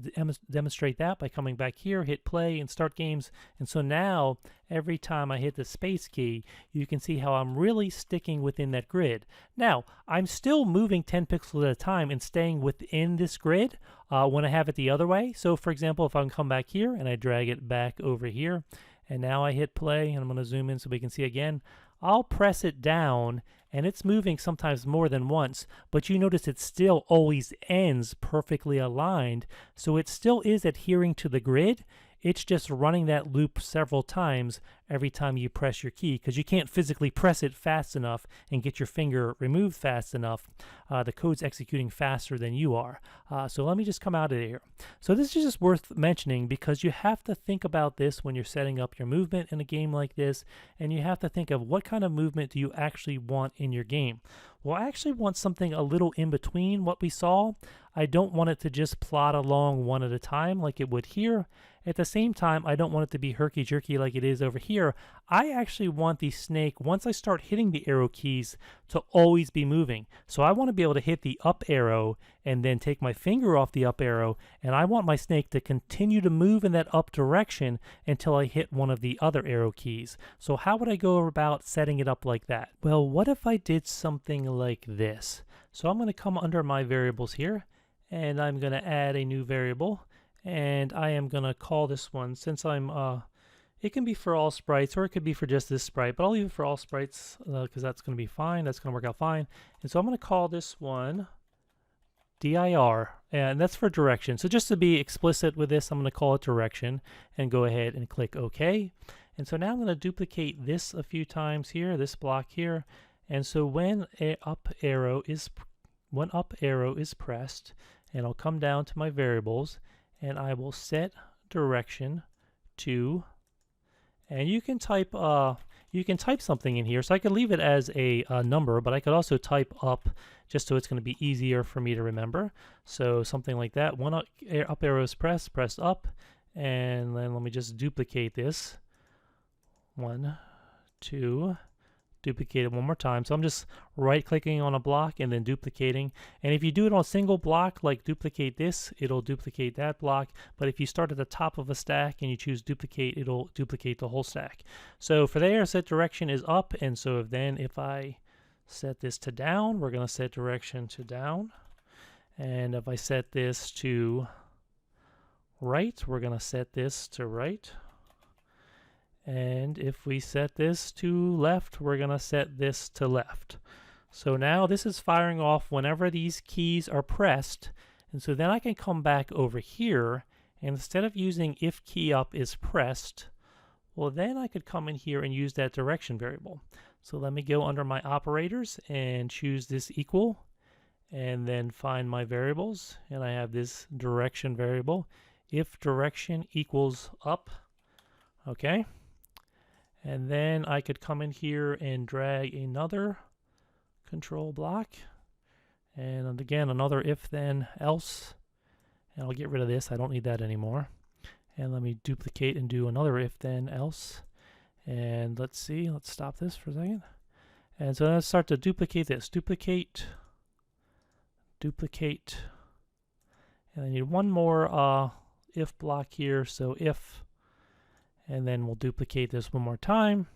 demonstrate that by coming back here, hit play and start games. And so now every time I hit the space key, you can see how I'm really sticking within that grid. Now, I'm still moving 10 pixels at a time and staying within this grid when I have it the other way. So for example, if I can come back here and I drag it back over here, and now I hit play, and I'm going to zoom in so we can see again. I'll press it down, and it's moving sometimes more than once, but you notice it still always ends perfectly aligned, so it still is adhering to the grid. It's just running that loop several times every time you press your key, because you can't physically press it fast enough and get your finger removed fast enough. The code's executing faster than you are. So let me just come out of here. So this is just worth mentioning because you have to think about this when you're setting up your movement in a game like this, and you have to think of what kind of movement do you actually want in your game. Well, I actually want something a little in between what we saw. I don't want it to just plod along one at a time like it would here. At the same time, I don't want it to be herky-jerky like it is over here. I actually want the snake, once I start hitting the arrow keys, to always be moving. So I want to be able to hit the up arrow and then take my finger off the up arrow, and I want my snake to continue to move in that up direction until I hit one of the other arrow keys. So how would I go about setting it up like that? Well, what if I did something like this? So I'm going to come under my variables here, and I'm going to add a new variable. And I am going to call this one, since I'm, it can be for all sprites or it could be for just this sprite, but I'll leave it for all sprites because that's going to be fine. That's going to work out fine. And so I'm going to call this one dir, and that's for direction. So just to be explicit with this, I'm going to call it direction and go ahead and click OK. And so now I'm going to duplicate this a few times here, this block here. And so when up arrow is pressed, and I'll come down to my variables, and I will set direction to, and you can type something in here. So I could leave it as a number, but I could also type up just so it's going to be easier for me to remember. So something like that. One up arrow is press up, and then let me just duplicate this. 1, 2. Duplicate it one more time. So I'm just right clicking on a block and then duplicating. And if you do it on a single block, like duplicate this, it'll duplicate that block. But if you start at the top of a stack and you choose duplicate, it'll duplicate the whole stack. So for there, set direction is up. And so if I set this to down, we're going to set direction to down. And if I set this to right, we're going to set this to right. And if we set this to left, we're going to set this to left. So now this is firing off whenever these keys are pressed. And so then I can come back over here, and instead of using if key up is pressed, well, then I could come in here and use that direction variable. So let me go under my operators and choose this equal, and then find my variables. And I have this direction variable. If direction equals up, okay. And then I could come in here and drag another control block. And again, another if then else. And I'll get rid of this. I don't need that anymore. And let me duplicate and do another if then else. And let's see. Let's stop this for a second. And so let's start to duplicate this. Duplicate. Duplicate. And I need one more if block here. So if. And then we'll duplicate this one more time.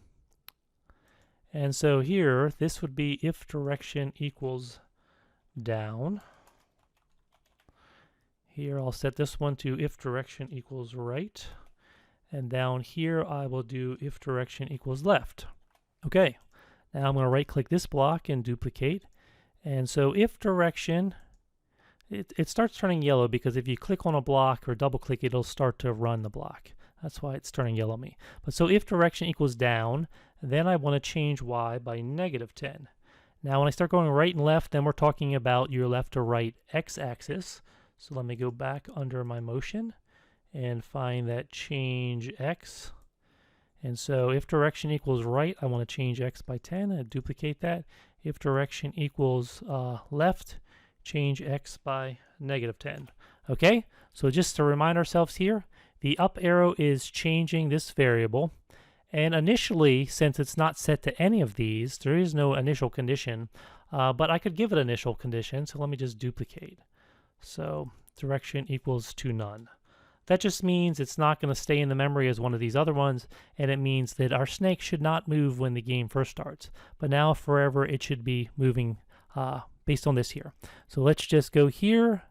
And so here, this would be if direction equals down. Here I'll set this one to if direction equals right. And down here I will do if direction equals left. Okay, now I'm going to right click this block and duplicate. And so if direction, it starts turning yellow because if you click on a block or double click, it'll start to run the block. That's why it's turning yellow on me. But so if direction equals down, Then I want to change y by -10. Now when I start going right and left, then we're talking about your left to right x-axis. So let me go back under my motion and find that change x. And so if direction equals right, I want to change x by 10 and duplicate that. If direction equals left, change x by -10. Okay, so just to remind ourselves here, the up arrow is changing this variable. And initially, since it's not set to any of these, there is no initial condition, but I could give it initial condition, so let me just duplicate. So direction equals to none. That just means it's not going to stay in the memory as one of these other ones, and it means that our snake should not move when the game first starts. But now forever it should be moving based on this here. So let's just go here.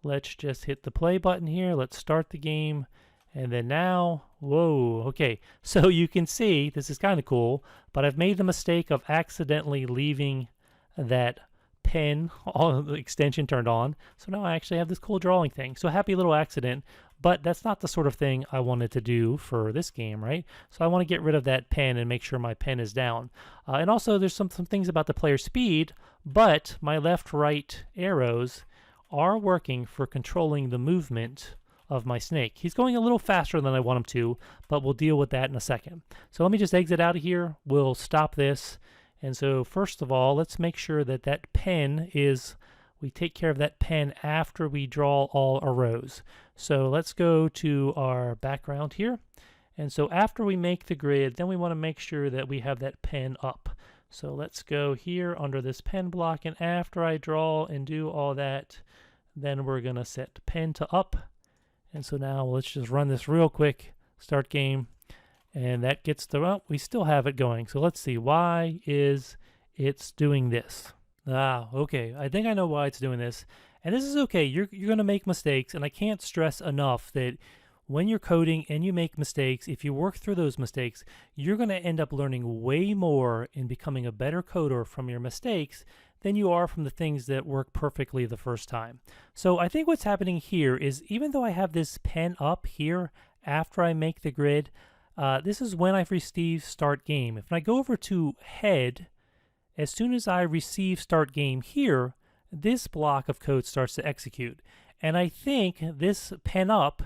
Let's just hit the play button here. Let's start the game. And then now, whoa, okay. So you can see, this is kind of cool, but I've made the mistake of accidentally leaving that pen, all the extension turned on. So now I actually have this cool drawing thing. So happy little accident, but that's not the sort of thing I wanted to do for this game, right? So I want to get rid of that pen and make sure my pen is down. And also there's some things about the player speed, but my left-right arrows are working for controlling the movement of my snake. He's going a little faster than I want him to, but we'll deal with that in a second. So let me just exit out of here. We'll stop this. And so first of all, let's make sure that that pen is, we take care of that pen after we draw all our rows. So let's go to our background here. And so after we make the grid, then we want to make sure that we have that pen up. So let's go here under this pen block, and after I draw and do all that, then we're going to set pen to up. And so now let's just run this real quick, start game, and that gets the, well, we still have it going. So let's see, why is it's doing this? Okay, I think I know why it's doing this. And this is okay, you're going to make mistakes, and I can't stress enough that when you're coding and you make mistakes, if you work through those mistakes, you're going to end up learning way more in becoming a better coder from your mistakes than you are from the things that work perfectly the first time. So I think what's happening here is, even though I have this pen up here after I make the grid, this is when I've received start game. If I go over to head, as soon as I receive start game here, this block of code starts to execute. And I think this pen up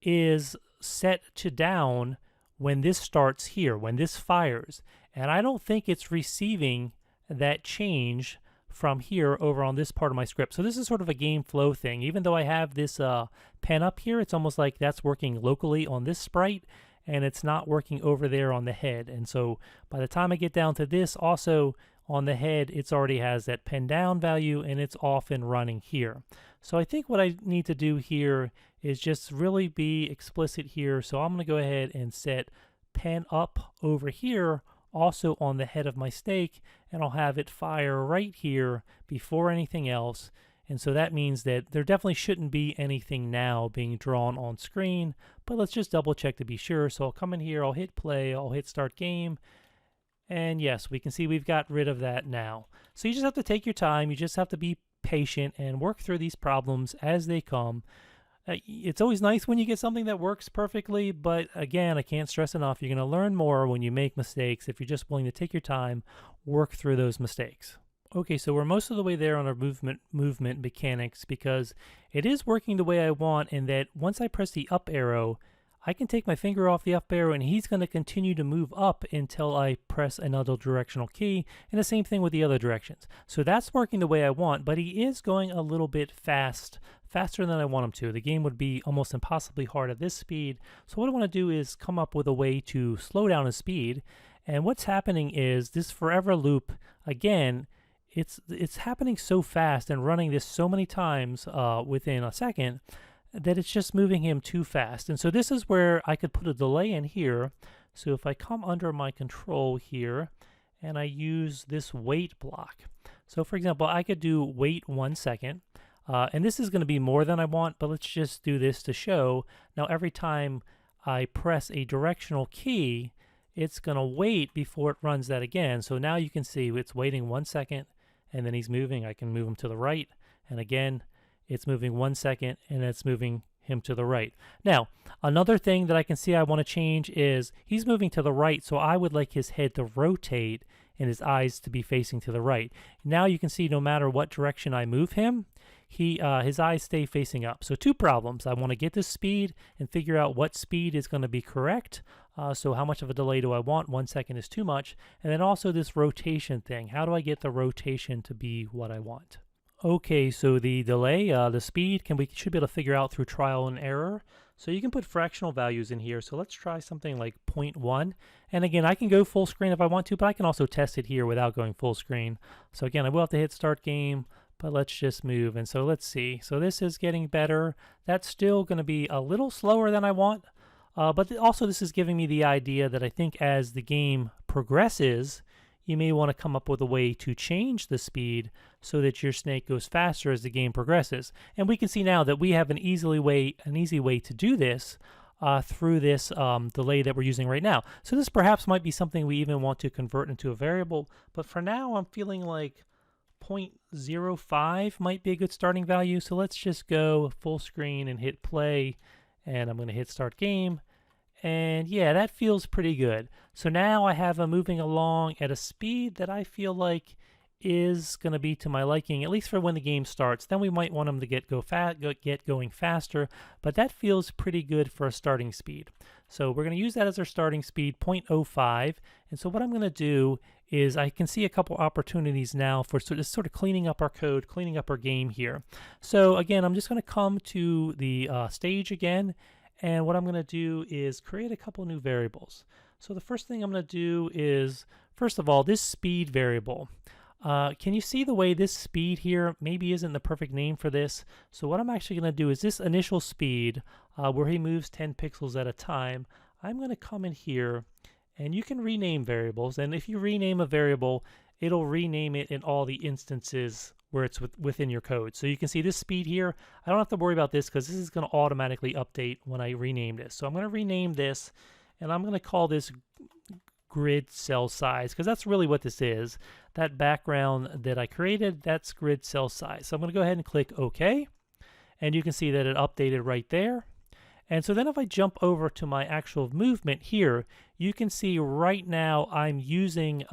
is set to down when this starts here, when this fires. And I don't think it's receiving that change from here over on this part of my script. So this is sort of a game flow thing. Even though I have this pen up here, it's almost like that's working locally on this sprite, and it's not working over there on the head. And so by the time I get down to this, also on the head, it already has that pen down value, and it's off and running here. So I think what I need to do here is just really be explicit here. So I'm going to go ahead and set pen up over here, also on the head of my snake, and I'll have it fire right here before anything else. And so that means that there definitely shouldn't be anything now being drawn on screen, but let's just double check to be sure. So I'll come in here, I'll hit play, I'll hit start game, and yes, we can see we've got rid of that now. So you just have to take your time, you just have to be patient and work through these problems as they come. It's always nice when you get something that works perfectly, but again, I can't stress enough, you're going to learn more when you make mistakes if you're just willing to take your time, work through those mistakes. Okay, so we're most of the way there on our movement mechanics, because it is working the way I want, in that once I press the up arrow, I can take my finger off the up arrow and he's going to continue to move up until I press another directional key, and the same thing with the other directions. So that's working the way I want, but he is going a little bit faster than I want him to. The game would be almost impossibly hard at this speed. So what I want to do is come up with a way to slow down his speed. And what's happening is this forever loop, again, it's happening so fast and running this so many times within a second that it's just moving him too fast. And so this is where I could put a delay in here. So if I come under my control here and I use this wait block. So for example, I could do wait 1 second. And this is going to be more than I want, but let's just do this to show. Now every time I press a directional key, it's going to wait before it runs that again. So now you can see it's waiting 1 second, and then he's moving. I can move him to the right, and again, it's moving 1 second, and it's moving him to the right. Now, another thing that I can see I want to change is he's moving to the right, so I would like his head to rotate and his eyes to be facing to the right. Now you can see no matter what direction I move him, his eyes stay facing up. So two problems. I want to get the speed and figure out what speed is going to be correct. So how much of a delay do I want? 1 second is too much. And then also this rotation thing. How do I get the rotation to be what I want? Okay, so the delay, the speed, we should be able to figure out through trial and error. So you can put fractional values in here. So let's try something like 0.1. And again, I can go full screen if I want to, but I can also test it here without going full screen. So again, I will have to hit start game, but let's just move. And so let's see. So this is getting better. That's still going to be a little slower than I want. But also this is giving me the idea that I think as the game progresses, you may want to come up with a way to change the speed so that your snake goes faster as the game progresses. And we can see now that we have an easy way to do this through this delay that we're using right now. So this perhaps might be something we even want to convert into a variable, but for now I'm feeling like 0.05 might be a good starting value. So let's just go full screen and hit play, and I'm going to hit start game. And yeah, that feels pretty good. So now I have him moving along at a speed that I feel like is going to be to my liking, at least for when the game starts. Then we might want him to get going faster, but that feels pretty good for a starting speed. So we're going to use that as our starting speed, 0.05. And so what I'm going to do is I can see a couple opportunities now for sort of cleaning up our code, cleaning up our game here. So again, I'm just going to come to the stage again. And what I'm going to do is create a couple new variables. So the first thing I'm going to do is, first of all, this speed variable. Can you see the way this speed here maybe isn't the perfect name for this? So what I'm actually going to do is this initial speed where he moves 10 pixels at a time, I'm going to come in here, and you can rename variables. And if you rename a variable, it'll rename it in all the instances where it's within your code. So you can see this speed here. I don't have to worry about this because this is going to automatically update when I rename this. So I'm going to rename this, and I'm going to call this grid cell size, because that's really what this is. That background that I created, that's grid cell size. So I'm going to go ahead and click OK, and you can see that it updated right there. And so then if I jump over to my actual movement here, you can see right now I'm using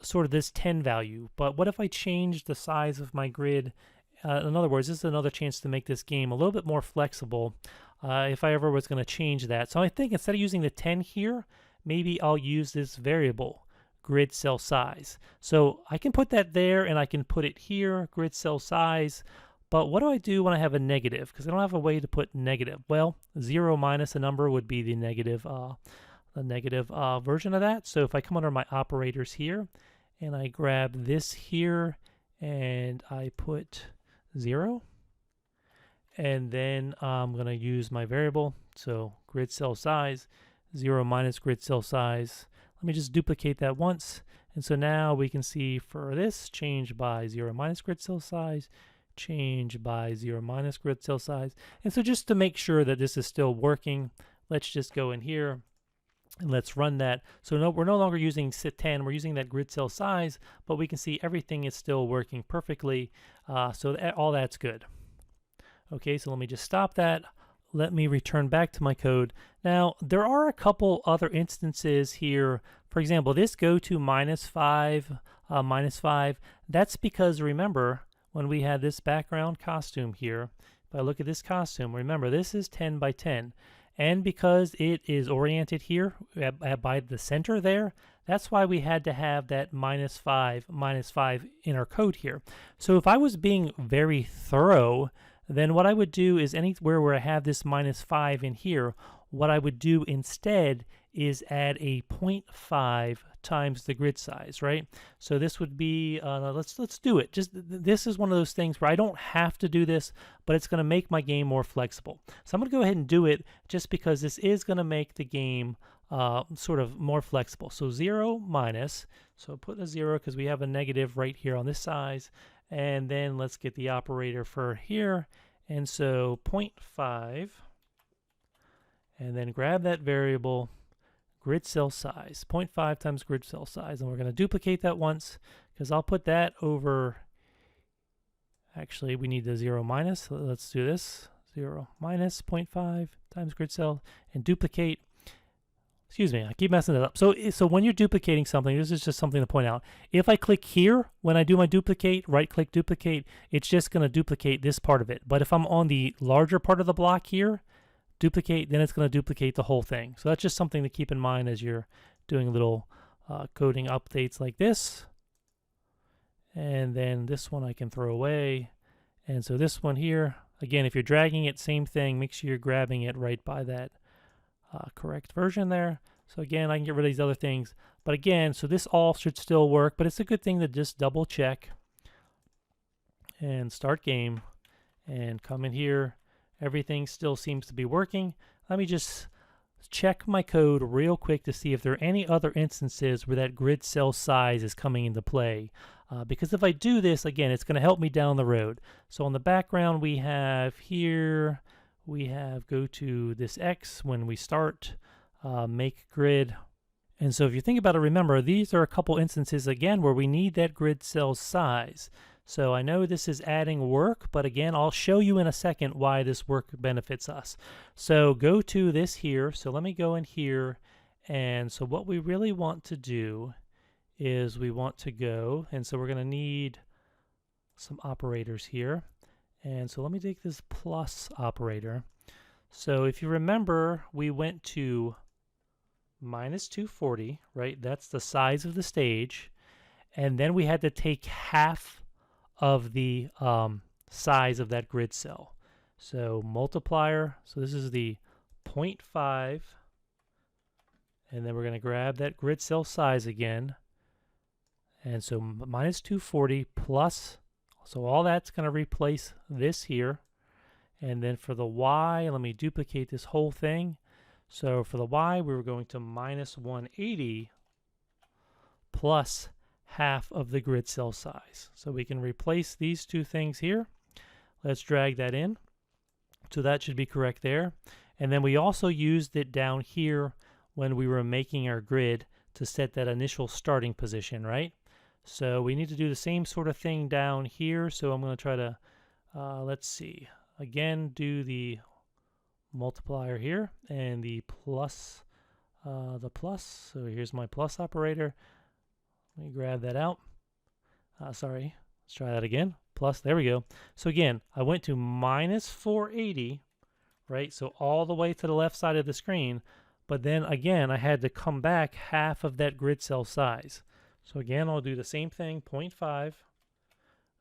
sort of this 10 value. But what if I change the size of my grid? In other words, this is another chance to make this game a little bit more flexible if I ever was going to change that. So I think instead of using the 10 here, maybe I'll use this variable, grid cell size. So I can put that there, and I can put it here, grid cell size. But what do I do when I have a negative? Because I don't have a way to put negative. Well, 0 minus a number would be the negative version of that. So if I come under my operators here, and I grab this here, and I put 0, and then I'm going to use my variable, so grid cell size, 0 minus grid cell size. Let me just duplicate that once, and so now we can see for this, change by 0 minus grid cell size, change by 0 minus grid cell size. And so just to make sure that this is still working, let's just go in here, and let's run that. So no, we're no longer using sit10, we're using that grid cell size, but we can see everything is still working perfectly. So all that's good. Okay, so let me just stop that. Let me return back to my code. Now, there are a couple other instances here. For example, this go to -5, that's because, remember, when we had this background costume here, if I look at this costume, remember, this is 10 by 10. And because it is oriented here by the center there, that's why we had to have that -5 in our code here. So if I was being very thorough, then what I would do is anywhere where I have this -5 in here, what I would do instead is add a 0.5 times the grid size, right? So this would be, let's do it. This is one of those things where I don't have to do this, but it's going to make my game more flexible. So I'm going to go ahead and do it just because this is going to make the game sort of more flexible. So 0 minus, so put a 0 because we have a negative right here on this size. And then let's get the operator for here. And so 0.5, and then grab that variable, grid cell size, 0.5 times grid cell size. And we're going to duplicate that once because I'll put that over, actually we need the 0 minus. So let's do this, 0 minus 0.5 times grid cell, and duplicate. Excuse me, I keep messing it up. So when you're duplicating something, this is just something to point out. If I click here, when I do my duplicate, right-click duplicate, it's just going to duplicate this part of it. But if I'm on the larger part of the block here, duplicate, then it's going to duplicate the whole thing. So that's just something to keep in mind as you're doing little coding updates like this. And then this one I can throw away. And so this one here, again, if you're dragging it, same thing. Make sure you're grabbing it right by that correct version there. So again, I can get rid of these other things. But again, so this all should still work, but it's a good thing to just double check and start game and come in here. Everything still seems to be working. Let me just check my code real quick to see if there are any other instances where that grid cell size is coming into play. Because if I do this, again, it's going to help me down the road. So on the background, we have here, we have go to this X when we start, make grid. And so if you think about it, remember, these are a couple instances, again, where we need that grid cell size. So I know this is adding work, but again, I'll show you in a second why this work benefits us. So go to this here. So let me go in here. And so what we really want to do is we want to go, and so we're going to need some operators here. And so let me take this plus operator. So if you remember, we went to minus 240, right? That's the size of the stage. And then we had to take half of the size of that grid cell. So multiplier, so this is the 0.5. And then we're going to grab that grid cell size again. And so minus 240 plus, so all that's going to replace this here. And then for the Y, let me duplicate this whole thing. So for the Y, we were going to minus 180 plus half of the grid cell size. So we can replace these two things here. Let's drag that in. So that should be correct there. And then we also used it down here when we were making our grid to set that initial starting position, right? So we need to do the same sort of thing down here. So I'm going to try to, let's see, again, do the multiplier here and the plus. So here's my plus operator. Let me grab that out. Sorry, let's try that again. Plus, there we go. So again, I went to minus 480, right? So all the way to the left side of the screen. But then again, I had to come back half of that grid cell size. So again, I'll do the same thing, 0.5,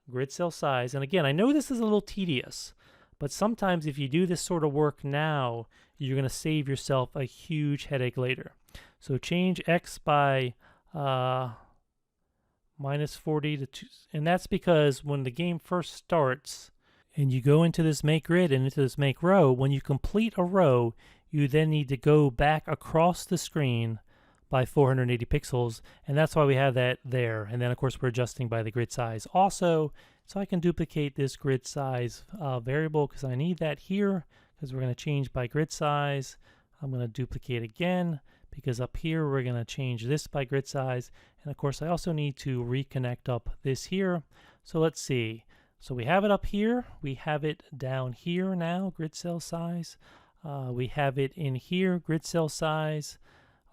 grid cell size. And again, I know this is a little tedious, but sometimes if you do this sort of work now, you're going to save yourself a huge headache later. So change X by minus 40 to 2. And that's because when the game first starts and you go into this make grid and into this make row, when you complete a row, you then need to go back across the screen by 480 pixels, and that's why we have that there. And then of course we're adjusting by the grid size also, so I can duplicate this grid size variable because I need that here because we're going to change by grid size. I'm going to duplicate again because up here we're going to change this by grid size, and of course I also need to reconnect up this here. So let's see, so we have it up here, we have it down here now, grid cell size, we have it in here, grid cell size.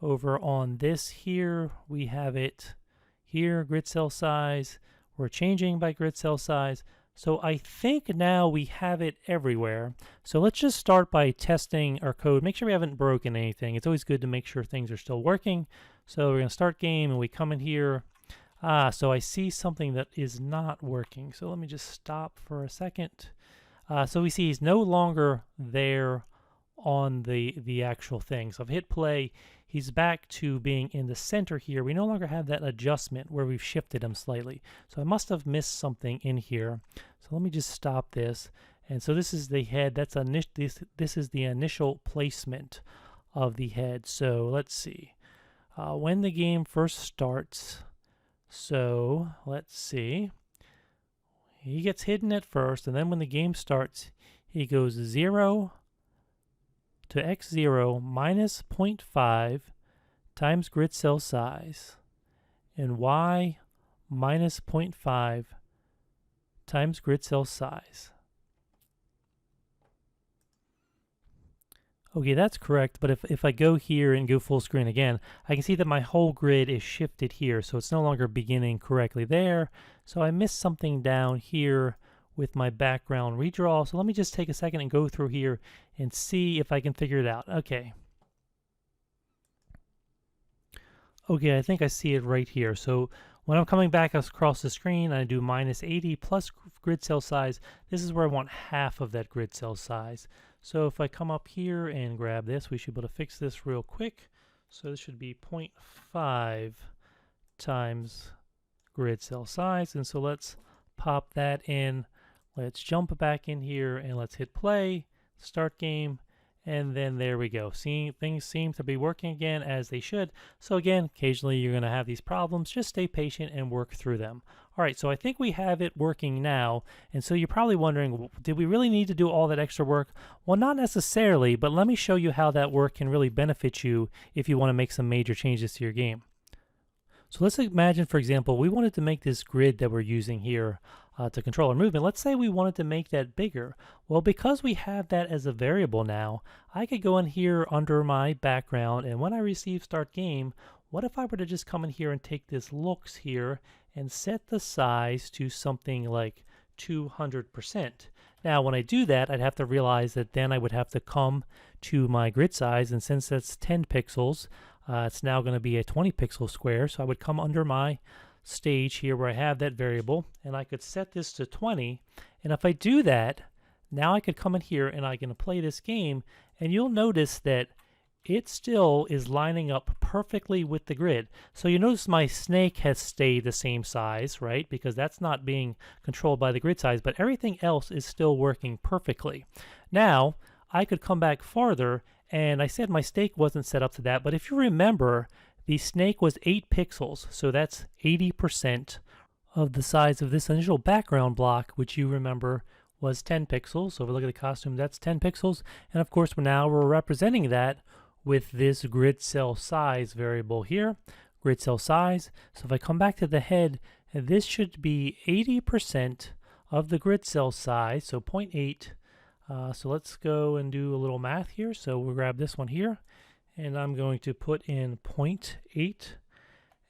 Over on this here, we have it here, grid cell size. We're changing by grid cell size. So I think now we have it everywhere. So let's just start by testing our code. Make sure we haven't broken anything. It's always good to make sure things are still working. So we're going to start game and we come in here. So I see something that is not working. So let me just stop for a second. So we see he's no longer there on the actual thing. So I've hit play. He's back to being in the center here. We no longer have that adjustment where we've shifted him slightly. So I must have missed something in here. So let me just stop this. And so this is the head. That's this is the initial placement of the head. So let's see. When the game first starts, so let's see. He gets hidden at first, and then when the game starts, he goes 0 to x0 minus 0.5 times grid cell size, and y minus 0.5 times grid cell size. Okay, that's correct, but if I go here and go full screen again, I can see that my whole grid is shifted here, so it's no longer beginning correctly there. So I missed something down here with my background redraw. So let me just take a second and go through here and see if I can figure it out. Okay. Okay, I think I see it right here. So when I'm coming back across the screen, I do -80 plus grid cell size. This is where I want half of that grid cell size. So if I come up here and grab this, we should be able to fix this real quick. So this should be 0.5 times grid cell size. And so let's pop that in. Let's jump back in here and let's hit play, start game. And then there we go. See, things seem to be working again as they should. So again, occasionally you're going to have these problems. Just stay patient and work through them. All right, so I think we have it working now. And so you're probably wondering, did we really need to do all that extra work? Well, not necessarily, but let me show you how that work can really benefit you if you want to make some major changes to your game. So let's imagine, for example, we wanted to make this grid that we're using here to control our movement. Let's say we wanted to make that bigger. Well, because we have that as a variable now, I could go in here under my background, and when I receive start game, what if I were to just come in here and take this looks here and set the size to something like 200%. Now, when I do that, I'd have to realize that then I would have to come to my grid size, and since that's 10 pixels, it's now going to be a 20 pixel square. So I would come under my stage here where I have that variable, and I could set this to 20. And if I do that, now I could come in here and I can play this game, and you'll notice that it still is lining up perfectly with the grid. So you notice my snake has stayed the same size, right? Because that's not being controlled by the grid size, but everything else is still working perfectly. Now, I could come back farther, and I said my snake wasn't set up to that, but if you remember, the snake was 8 pixels, so that's 80% of the size of this initial background block, which you remember was 10 pixels. So if we look at the costume, that's 10 pixels. And of course, now we're representing that with this grid cell size variable here, grid cell size. So if I come back to the head, this should be 80% of the grid cell size, so 0.8. So let's go and do a little math here. So we'll grab this one here, and I'm going to put in 0.8,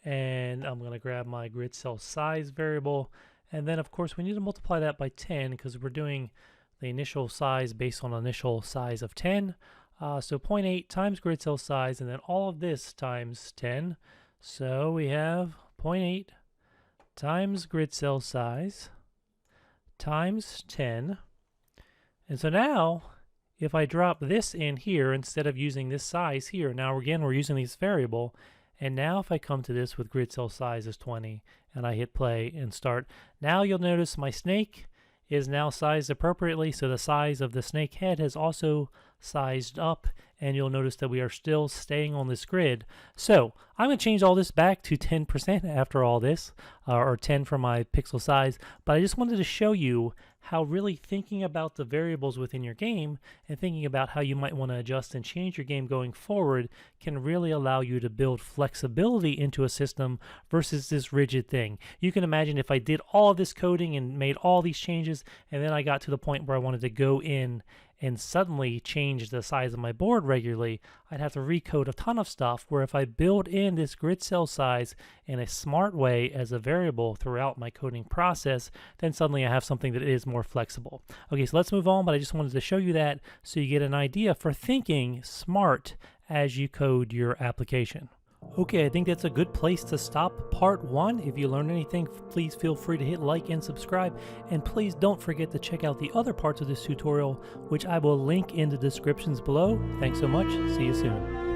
and I'm going to grab my grid cell size variable, and then of course we need to multiply that by 10 because we're doing the initial size based on initial size of 10. So 0.8 times grid cell size, and then all of this times 10. So we have 0.8 times grid cell size times 10. And so now, if I drop this in here instead of using this size here, now again we're using this variable, and now if I come to this with grid cell size is 20, and I hit play and start, now you'll notice my snake is now sized appropriately, so the size of the snake head has also sized up, and you'll notice that we are still staying on this grid. So I'm going to change all this back to 10% after all this, or 10 for my pixel size, but I just wanted to show you how really thinking about the variables within your game and thinking about how you might want to adjust and change your game going forward can really allow you to build flexibility into a system versus this rigid thing. You can imagine if I did all of this coding and made all these changes, and then I got to the point where I wanted to go in and suddenly change the size of my board regularly, I'd have to recode a ton of stuff, where if I build in this grid cell size in a smart way as a variable throughout my coding process, then suddenly I have something that is more flexible. Okay, so let's move on, but I just wanted to show you that so you get an idea for thinking smart as you code your application. Okay, I think that's a good place to stop part 1. If you learned anything, please feel free to hit like and subscribe, and please don't forget to check out the other parts of this tutorial, which I will link in the descriptions below. Thanks so much. See you soon.